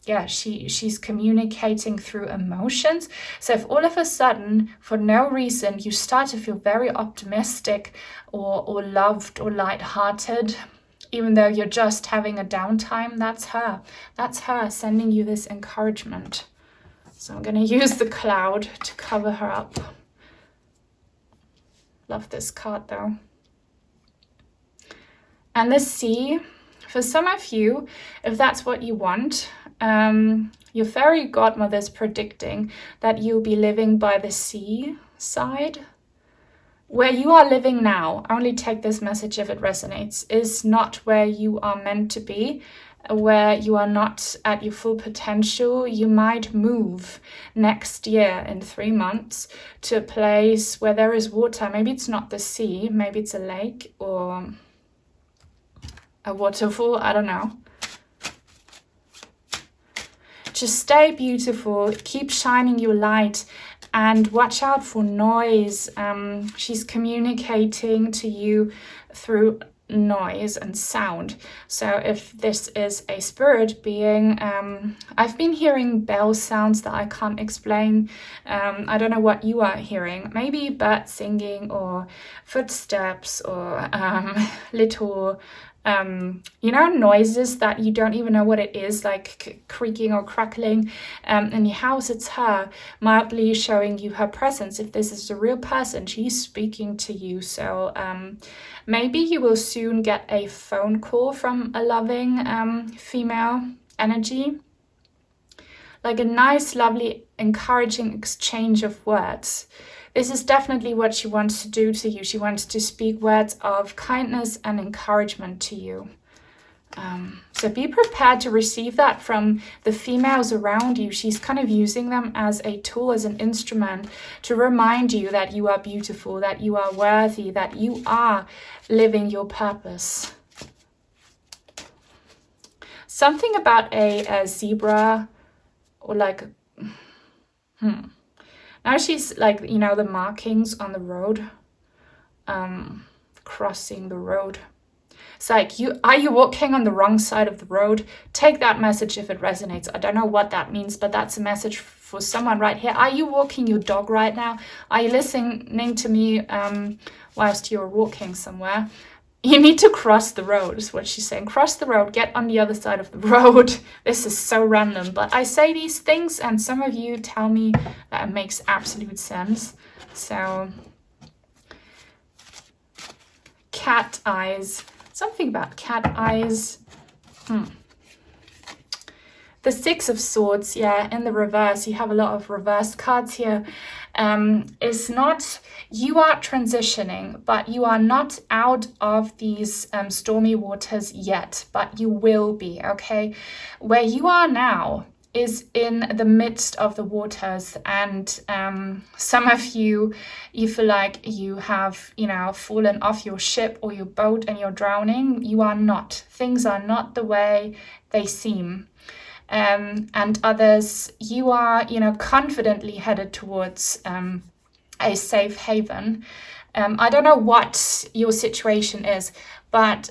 yeah, she's communicating through emotions. So if all of a sudden, for no reason, you start to feel very optimistic or loved or lighthearted, even though you're just having a downtime, that's her. That's her sending you this encouragement. So I'm going to use the cloud to cover her up. Love this card though. And the sea, for some of you, if that's what you want, your fairy godmother is predicting that you'll be living by the sea side. Where you are living now, only take this message if it resonates, is not where you are meant to be, where you are not at your full potential. You might move next year in 3 months to a place where there is water. Maybe it's not the sea, maybe it's a lake or a waterfall, I don't know. Just stay beautiful, keep shining your light. And watch out for noise. She's communicating to you through noise and sound. So if this is a spirit being, I've been hearing bell sounds that I can't explain. I don't know what you are hearing. Maybe birds singing or footsteps or little noises that you don't even know what it is, like creaking or crackling in your house. It's her mildly showing you her presence. If this is a real person, she's speaking to you. So maybe you will soon get a phone call from a loving female energy, like a nice, lovely, encouraging exchange of words. This is definitely what she wants to do to you. She wants to speak words of kindness and encouragement to you. So be prepared to receive that from the females around you. She's kind of using them as a tool, as an instrument to remind you that you are beautiful, that you are worthy, that you are living your purpose. Something about a zebra or like... Now she's like, the markings on the road, crossing the road. It's like, are you walking on the wrong side of the road? Take that message if it resonates. I don't know what that means, but that's a message for someone right here. Are you walking your dog right now? Are you listening to me whilst you're walking somewhere? You need to cross the road, is what she's saying. Cross the road, get on the other side of the road. This is so random, but I say these things and some of you tell me that it makes absolute sense. So, cat eyes. Something about cat eyes. The Six of Swords, yeah, in the reverse. You have a lot of reversed cards here. It's not... You are transitioning, but you are not out of these stormy waters yet, but you will be, okay? Where you are now is in the midst of the waters, and some of you feel like you have, fallen off your ship or your boat and you're drowning. You are not. Things are not the way they seem. And others, you are, confidently headed towards a safe haven. I don't know what your situation is, but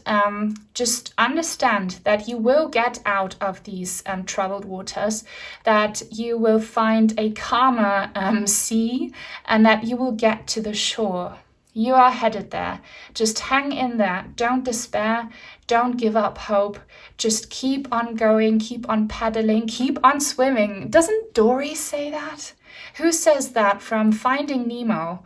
just understand that you will get out of these troubled waters, that you will find a calmer sea, and that you will get to the shore. You are headed there. Just hang in there. Don't despair. Don't give up hope. Just keep on going, keep on paddling, keep on swimming. Doesn't Dory say that? Who says that from Finding Nemo?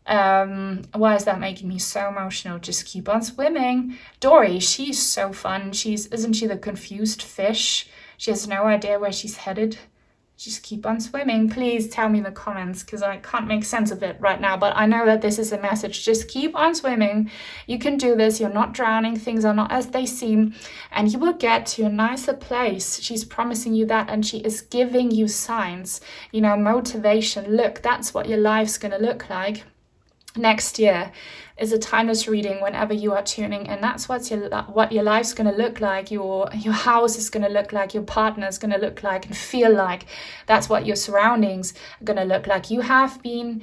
Why is that making me so emotional? Just keep on swimming. Dory, she's so fun. Isn't she the confused fish? She has no idea where she's headed. Just keep on swimming. Please tell me in the comments, because I can't make sense of it right now, but I know that this is a message. Just keep on swimming. You can do this. You're not drowning. Things are not as they seem, and you will get to a nicer place. She's promising you that, and she is giving you signs, motivation. Look, that's what your life's going to look like. Next year is a timeless reading whenever you are tuning in. That's what your life's going to look like, your house is going to look like, your partner is going to look like and feel like. That's what your surroundings are going to look like. You have been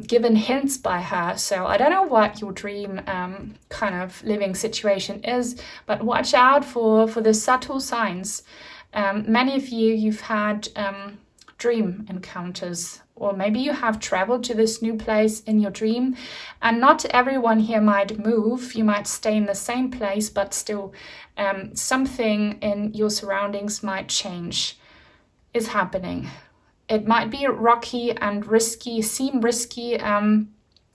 given hints by her. So I don't know what your dream kind of living situation is, but watch out for the subtle signs. Many of you've had dream encounters, or maybe you have traveled to this new place in your dream, and not everyone here might move. You might stay in the same place, but still something in your surroundings might change. Is happening. It might be rocky and risky, seem risky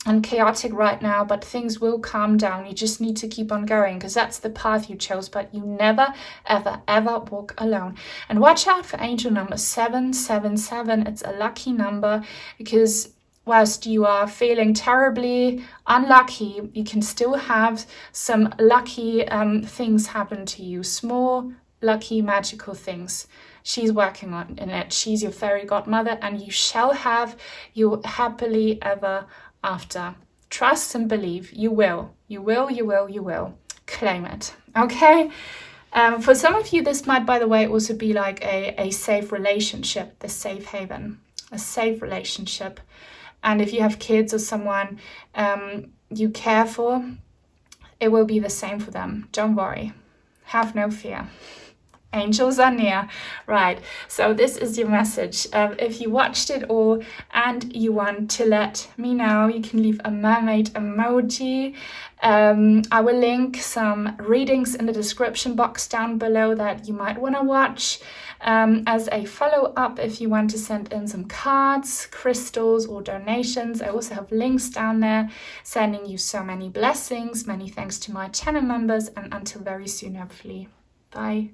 and chaotic right now, but things will calm down. You just need to keep on going, because that's the path you chose, but you never, ever, ever walk alone. And watch out for angel number 777. It's a lucky number, because whilst you are feeling terribly unlucky, you can still have some lucky things happen to you. Small, lucky, magical things. She's working on it. She's your fairy godmother, and you shall have your happily ever after. Trust and believe. You will. You will, you will, you will. Claim it. Okay? For some of you, this might, by the way, also be like a safe relationship, the safe haven, a safe relationship. And if you have kids or someone you care for, it will be the same for them. Don't worry. Have no fear. Angels are near. Right, so this is your message. If you watched it all and you want to let me know, you can leave a mermaid emoji. I will link some readings in the description box down below that you might want to watch as a follow-up if you want to send in some cards, crystals, or donations. I also have links down there sending you so many blessings. Many thanks to my channel members, and until very soon, hopefully. Bye.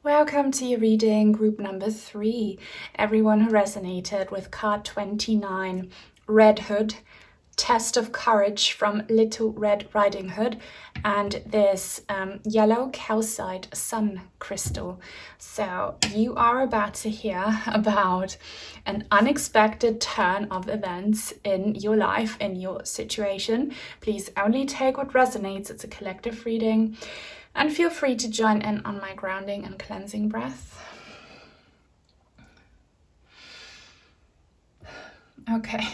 Welcome to your reading, group number 3. Everyone who resonated with card 29, Red Hood, Test of Courage from Little Red Riding Hood, and this yellow calcite sun crystal. So you are about to hear about an unexpected turn of events in your life, in your situation. Please only take what resonates. It's a collective reading. And feel free to join in on my grounding and cleansing breath. Okay,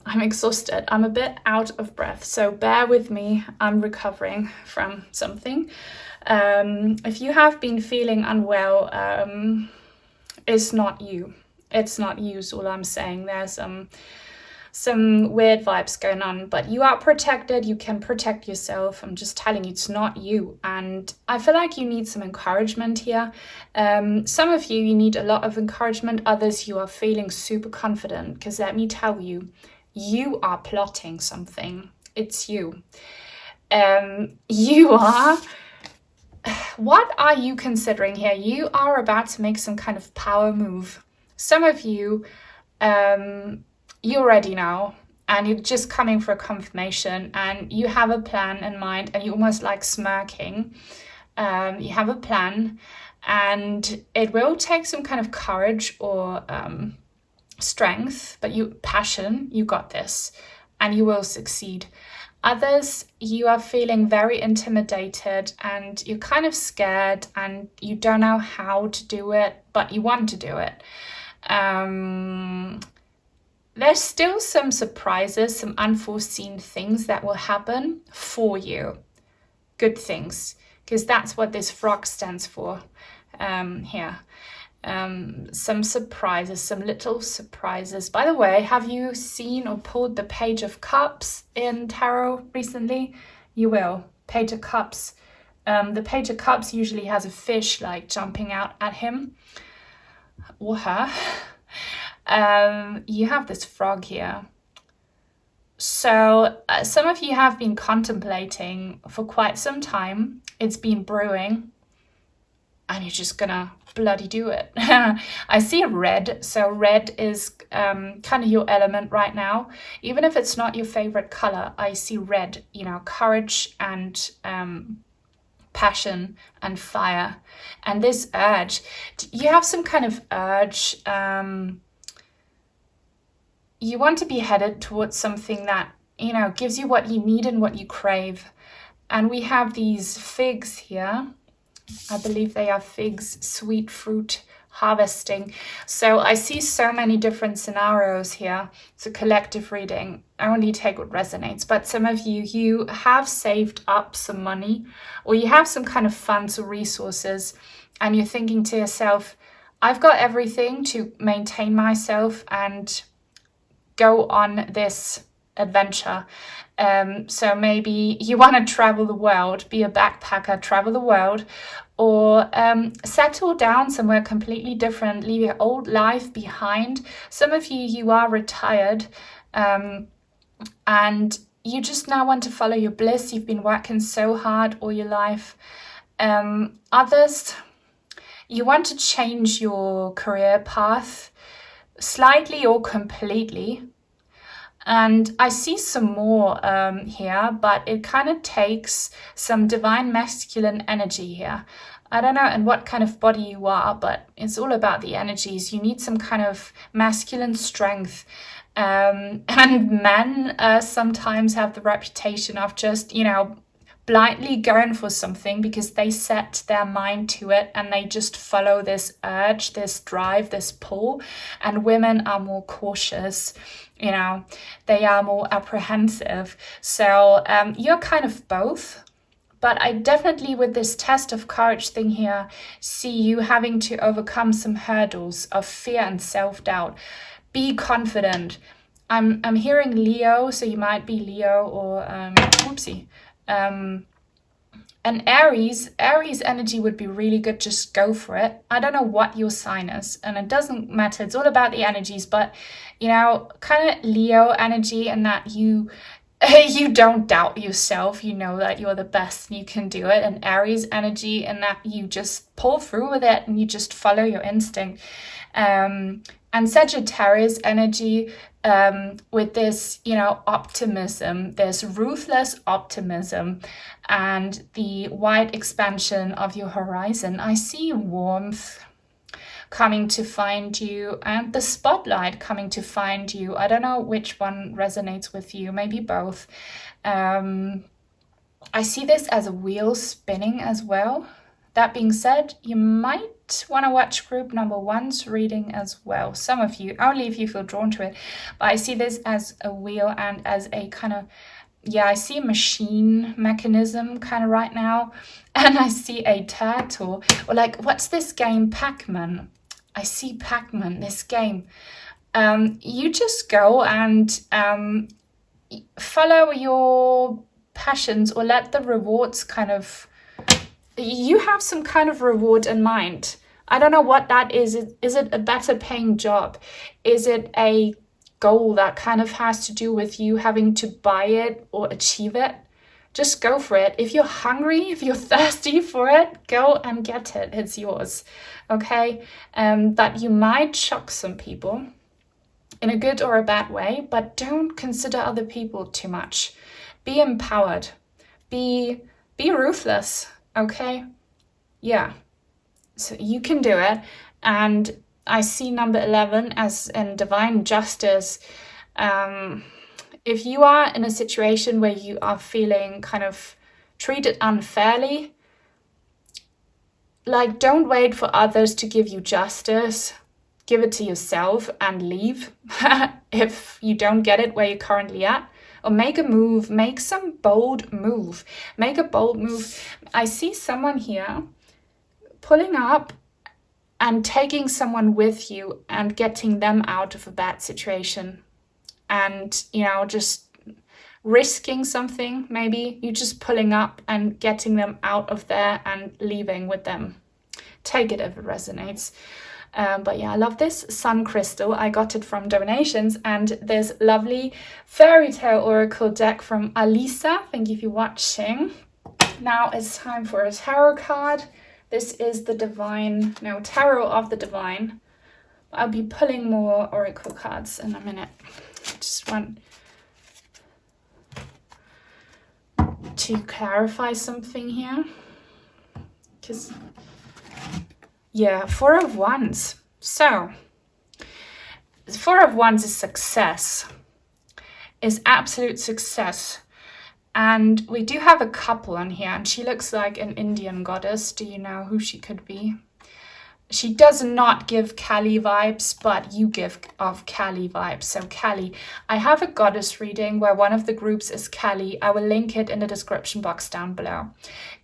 I'm exhausted. I'm a bit out of breath, so bear with me. I'm recovering from something. If you have been feeling unwell, it's not you. It's not you is all I'm saying. There's some weird vibes going on, but you are protected. You can protect yourself. I'm just telling you, it's not you. And I feel like you need some encouragement here. Some of you need a lot of encouragement. Others, you are feeling super confident, because let me tell you, you are plotting something. It's you. What are you considering here? You are about to make some kind of power move. Some of you, you already know, and you're just coming for a confirmation, and you have a plan in mind, and you're almost like smirking. You have a plan, and it will take some kind of courage or strength, but passion, you got this, and you will succeed. Others, you are feeling very intimidated and you're kind of scared and you don't know how to do it, but you want to do it. There's still some surprises, some unforeseen things that will happen for you. Good things, because that's what this frog stands for here. Some surprises, some little surprises. By the way, have you seen or pulled the Page of Cups in tarot recently? You will. Page of Cups. The Page of Cups usually has a fish like jumping out at him or her. You have this frog here. So some of you have been contemplating for quite some time. It's been brewing and you're just gonna bloody do it. I see red, so red is kind of your element right now. Even if it's not your favorite color, I see red, you know, courage and passion and fire. And this urge, you have some kind of urge. You want to be headed towards something that, you know, gives you what you need and what you crave. And we have these figs here. I believe they are figs, sweet fruit harvesting. So I see so many different scenarios here. It's a collective reading. Only take what resonates. But some of you, you have saved up some money or you have some kind of funds or resources and you're thinking to yourself, I've got everything to maintain myself and go on this adventure. So maybe you want to travel the world, be a backpacker, travel the world, or settle down somewhere completely different, leave your old life behind. Some of you, you are retired and you just now want to follow your bliss. You've been working so hard all your life. Others, you want to change your career path slightly or completely. And I see some more here, but it kind of takes some divine masculine energy here. I don't know in what kind of body you are, but it's all about the energies. You need some kind of masculine strength. And men sometimes have the reputation of just, you know, blindly going for something because they set their mind to it and they just follow this urge, this drive, this pull. And women are more cautious, you know, they are more apprehensive. So you're kind of both. But I definitely, with this test of courage thing here, see you having to overcome some hurdles of fear and self-doubt. Be confident. I'm hearing Leo, so you might be Leo or whoopsie. And Aries energy would be really good. Just go for it. I don't know what your sign is, and it doesn't matter. It's all about the energies, but you know, kind of Leo energy, and that you don't doubt yourself. You know that you're the best and you can do it. And Aries energy, and that you just pull through with it and you just follow your instinct. And Sagittarius energy, with this, you know, optimism, this ruthless optimism and the wide expansion of your horizon. I see warmth coming to find you and the spotlight coming to find you. I don't know which one resonates with you, maybe both. I see this as a wheel spinning as well. That being said, you might want to watch group number 1's reading as well. Some of you, only if you feel drawn to it. But I see this as a wheel and as a kind of, yeah, I see a machine mechanism kind of right now. And I see a turtle. Or like, what's this game? Pac-Man. I see Pac-Man, this game. You just go and follow your passions or let the rewards kind of... You have some kind of reward in mind. I don't know what that is. Is it a better paying job? Is it a goal that kind of has to do with you having to buy it or achieve it? Just go for it. If you're hungry, if you're thirsty for it, go and get it. It's yours. Okay? But you might shock some people in a good or a bad way, but don't consider other people too much. Be empowered. Be ruthless. Okay? Yeah. So you can do it. And I see number 11 as in divine justice. If you are in a situation where you are feeling kind of treated unfairly, like, don't wait for others to give you justice. Give it to yourself and leave if you don't get it where you're currently at. Or make a move, make some bold move. Make a bold move. I see someone here pulling up and taking someone with you and getting them out of a bad situation. And, you know, just risking something, maybe. You're just pulling up and getting them out of there and leaving with them. Take it if it resonates. But yeah, I love this sun crystal. I got it from donations, and this lovely fairy tale oracle deck from Alisa. Thank you for watching. Now it's time for a tarot card. This is the Tarot of the Divine. I'll be pulling more oracle cards in a minute. I just want to clarify something here. Because, yeah, Four of Wands. So, Four of Wands is success. Is absolute success. And we do have a couple on here, and she looks like an Indian goddess. Do you know who she could be? She does not give Kali vibes, but you give off Kali vibes. So Kali, I have a goddess reading where one of the groups is Kali. I will link it in the description box down below.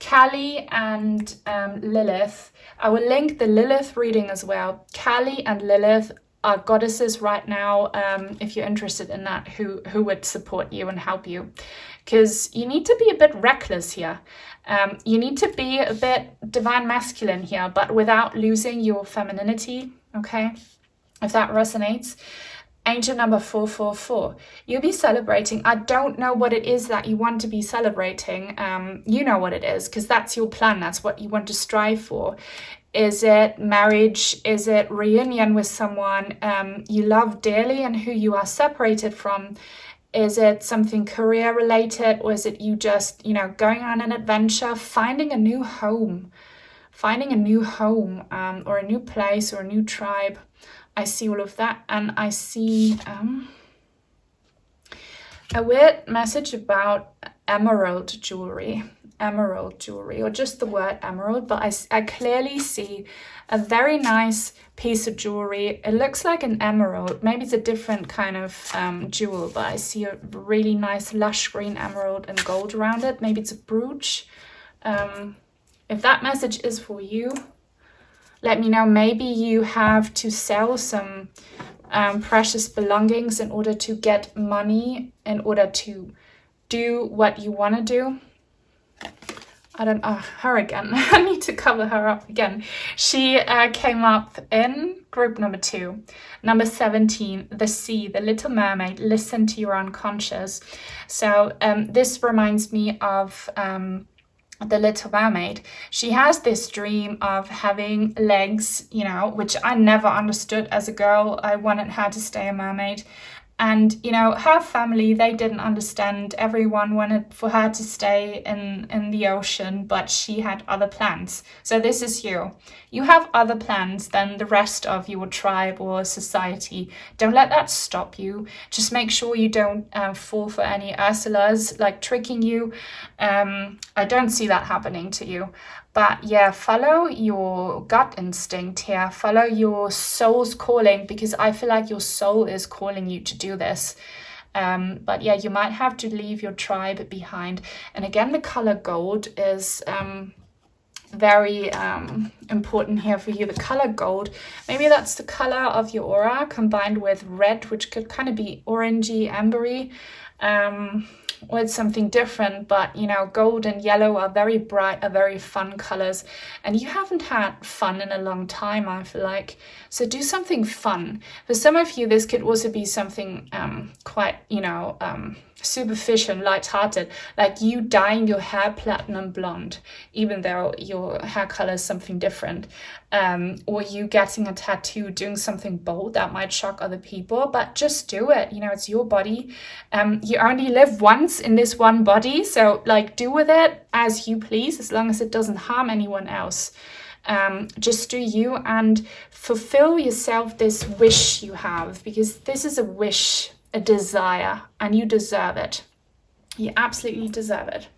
Kali and Lilith. I will link the Lilith reading as well. Kali and Lilith are goddesses right now, if you're interested in that, who would support you and help you. Because you need to be a bit reckless here. You need to be a bit divine masculine here, but without losing your femininity, okay? If that resonates. Angel number 444. You'll be celebrating. I don't know what it is that you want to be celebrating. You know what it is, because that's your plan. That's what you want to strive for. Is it marriage? Is it reunion with someone you love dearly and who you are separated from? Is it something career related, or is it you just, going on an adventure, finding a new home, or a new place or a new tribe? I see all of that, and I see a weird message about emerald jewelry, or just the word emerald, but I clearly see a very nice piece of jewelry. It looks like an emerald. Maybe it's a different kind of jewel, but I see a really nice lush green emerald and gold around it. Maybe it's a brooch. If that message is for you, let me know. Maybe you have to sell some precious belongings in order to get money, in order to do what you want to do. Her again. I need to cover her up again. She came up in group number 2. Number 17, the sea, the little mermaid. Listen to your unconscious. So this reminds me of the Little Mermaid. She has this dream of having legs, which I never understood as a girl. I wanted her to stay a mermaid. And, her family, they didn't understand. Everyone wanted for her to stay in the ocean, but she had other plans. So this is you. You have other plans than the rest of your tribe or society. Don't let that stop you. Just make sure you don't fall for any Ursulas, like tricking you. I don't see that happening to you. But yeah, follow your gut instinct here. Follow your soul's calling, because I feel like your soul is calling you to do this. But yeah, you might have to leave your tribe behind. And again, the color gold is very important here for you. The color gold, maybe that's the color of your aura combined with red, which could kind of be orangey, ambery. Or it's something different, but gold and yellow are very bright, are very fun colors, and you haven't had fun in a long time, I feel like. So do something fun. For some of you, this could also be something quite, superficial and lighthearted, like you dyeing your hair platinum blonde, even though your hair color is something different, or you getting a tattoo, doing something bold that might shock other people, but just do it. It's your body. You only live once in this one body, so do with it as you please, as long as it doesn't harm anyone else. Just do you and fulfill yourself this wish you have, because this is a wish, a desire, and you deserve it. You absolutely deserve it.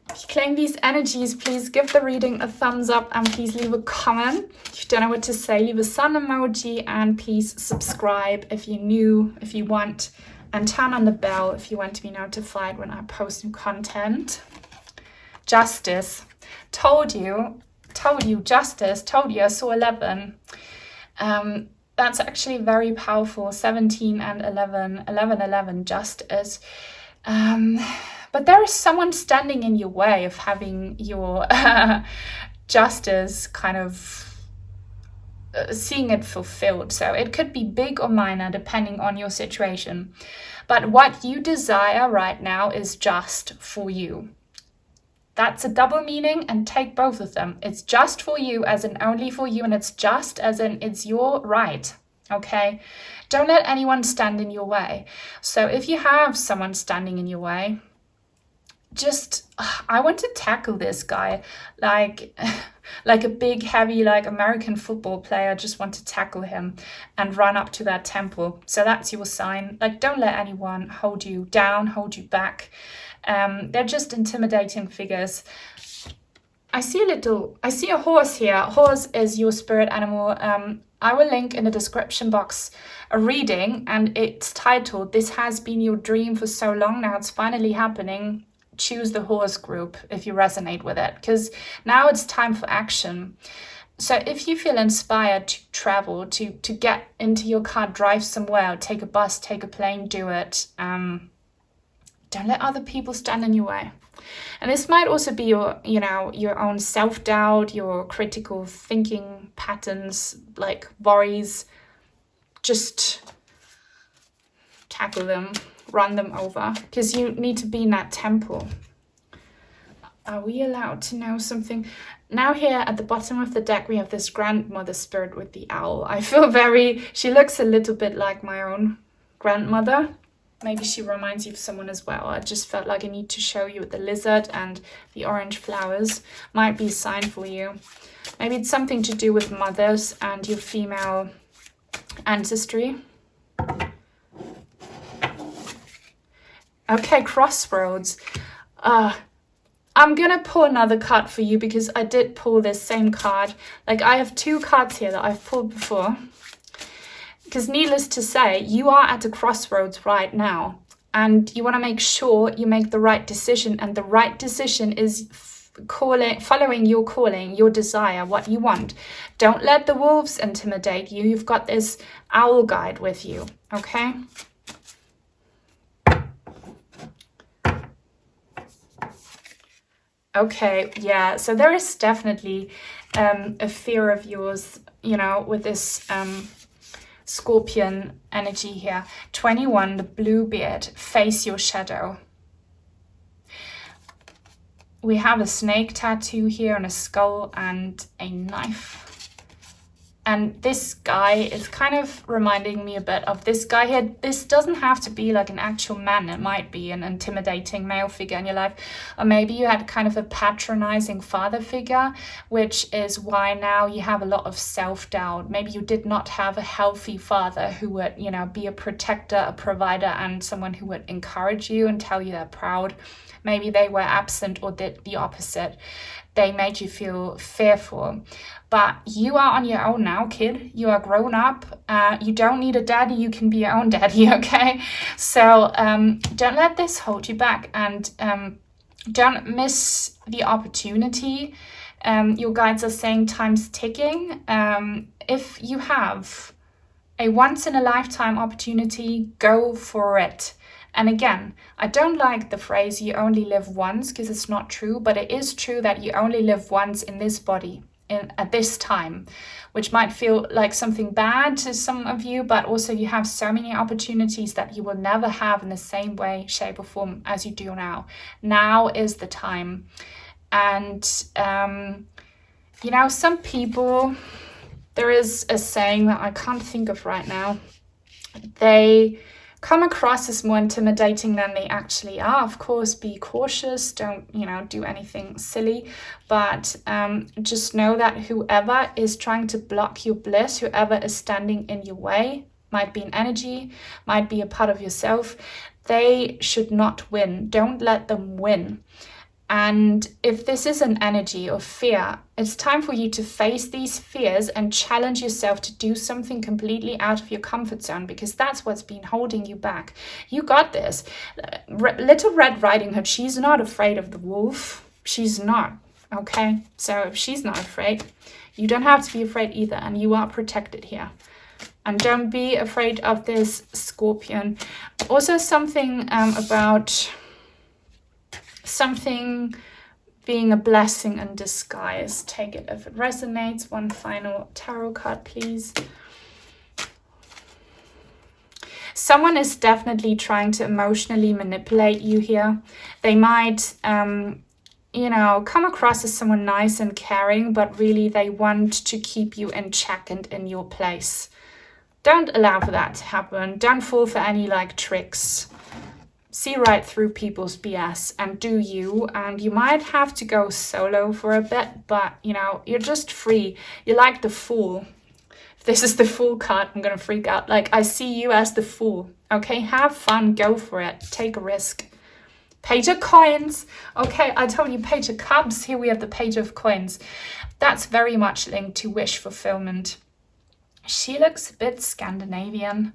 If you claim these energies, please give the reading a thumbs up and please leave a comment. If you don't know what to say, leave a sun emoji, and please subscribe if you're new, if you want, and turn on the bell if you want to be notified when I post new content. Justice. Told you, justice, told you, I saw 11. That's actually very powerful. 17 and 11, justice. But there is someone standing in your way of having your justice kind of seeing it fulfilled. So it could be big or minor depending on your situation. But what you desire right now is just for you. That's a double meaning, and take both of them. It's just for you as in only for you, and it's just as in it's your right. Okay? Don't let anyone stand in your way. So if you have someone standing in your way, I want to tackle this guy like a big, heavy, like American football player. Just want to tackle him and run up to that temple. So that's your sign. Like, don't let anyone hold you down, hold you back. They're just intimidating figures. I see a horse here. Horse is your spirit animal. I will link in the description box a reading, and it's titled, "This has been your dream for so long, now it's finally happening. Choose the horse group if you resonate with it, because now it's time for action." So if you feel inspired to travel, to get into your car, drive somewhere, take a bus, take a plane, do it. Don't let other people stand in your way. And this might also be your own self-doubt, your critical thinking patterns, like worries. Just tackle them, run them over, because you need to be in that temple. Are we allowed to know something? Now here at the bottom of the deck, we have this grandmother spirit with the owl. I feel she looks a little bit like my own grandmother. Maybe she reminds you of someone as well. I just felt like I need to show you the lizard and the orange flowers. Might be a sign for you. Maybe it's something to do with mothers and your female ancestry. Okay, crossroads. I'm gonna pull another card for you because I did pull this same card. Like, I have 2 cards here that I've pulled before. Because needless to say, you are at a crossroads right now, and you want to make sure you make the right decision, and the right decision is following your calling, your desire, what you want. Don't let the wolves intimidate you. You've got this owl guide with you, okay? Okay, yeah, so there is definitely a fear of yours, with this Scorpion energy here. 21, the blue beard, face your shadow. We have a snake tattoo here and a skull and a knife. And this guy is kind of reminding me a bit of this guy here. This doesn't have to be like an actual man. It might be an intimidating male figure in your life. Or maybe you had kind of a patronizing father figure, which is why now you have a lot of self-doubt. Maybe you did not have a healthy father who would, be a protector, a provider, and someone who would encourage you and tell you they're proud. Maybe they were absent or did the opposite. They made you feel fearful. But you are on your own now, kid. You are grown up. You don't need a daddy. You can be your own daddy, okay? So don't let this hold you back, and don't miss the opportunity. Your guides are saying time's ticking. If you have a once-in-a-lifetime opportunity, go for it. And again, I don't like the phrase you only live once, because it's not true, but it is true that you only live once in this body at this time, which might feel like something bad to some of you, but also you have so many opportunities that you will never have in the same way, shape or form as you do now. Now is the time. And, some people, there is a saying that I can't think of right now. They come across as more intimidating than they actually are. Of course, be cautious, don't, do anything silly, but just know that whoever is trying to block your bliss, whoever is standing in your way, might be an energy, might be a part of yourself, they should not win. Don't let them win. And if this is an energy of fear, it's time for you to face these fears and challenge yourself to do something completely out of your comfort zone, because that's what's been holding you back. You got this. Little Red Riding Hood, she's not afraid of the wolf. She's not, okay? So if she's not afraid, you don't have to be afraid either, and you are protected here. And don't be afraid of this Scorpion. Also something about something being a blessing in disguise. Take it if it resonates. One final tarot card, please. Someone is definitely trying to emotionally manipulate you here. They might, come across as someone nice and caring, but really they want to keep you in check and in your place. Don't allow for that to happen. Don't fall for any tricks. See right through people's BS and do you. And you might have to go solo for a bit, but you're just free. You're like the Fool. If this is the Fool card, I'm gonna freak out. I see you as the Fool. Okay, have fun, go for it, take a risk. Page of Coins. Okay, I told you Page of Cups. Here we have the Page of Coins. That's very much linked to wish fulfillment. She looks a bit Scandinavian,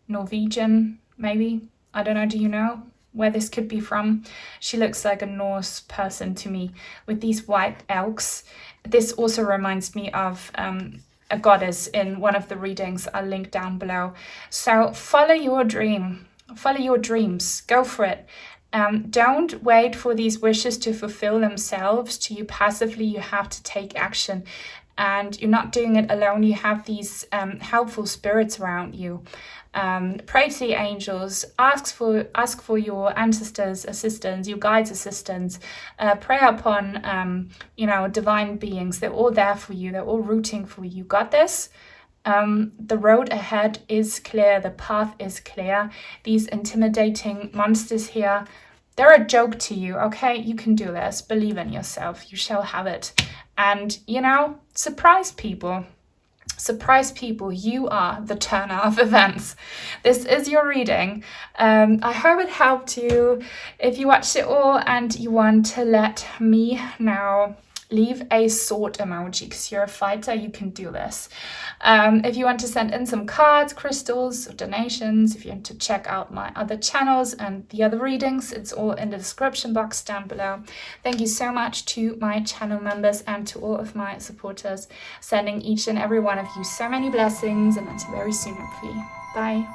Norwegian, maybe. I don't know, do you know where this could be from? She looks like a Norse person to me with these white elks. This also reminds me of a goddess in one of the readings I'll link down below. So follow your dream, follow your dreams, go for it. Don't wait for these wishes to fulfill themselves to you passively. You have to take action. And you're not doing it alone. You have these helpful spirits around you. Pray to the angels. Ask for your ancestors' assistance, your guides' assistance. Pray upon divine beings. They're all there for you. They're all rooting for you. You got this. The road ahead is clear. The path is clear. These intimidating monsters here, they're a joke to you. Okay, you can do this. Believe in yourself. You shall have it. And, surprise people. Surprise people. You are the turner of events. This is your reading. I hope it helped you. If you watched it all and you want to let me know, leave a sword emoji, because you're a fighter, you can do this. If you want to send in some cards, crystals, or donations, if you want to check out my other channels and the other readings, it's all in the description box down below. Thank you so much to my channel members and to all of my supporters, sending each and every one of you so many blessings, and until very soon, hopefully. Bye.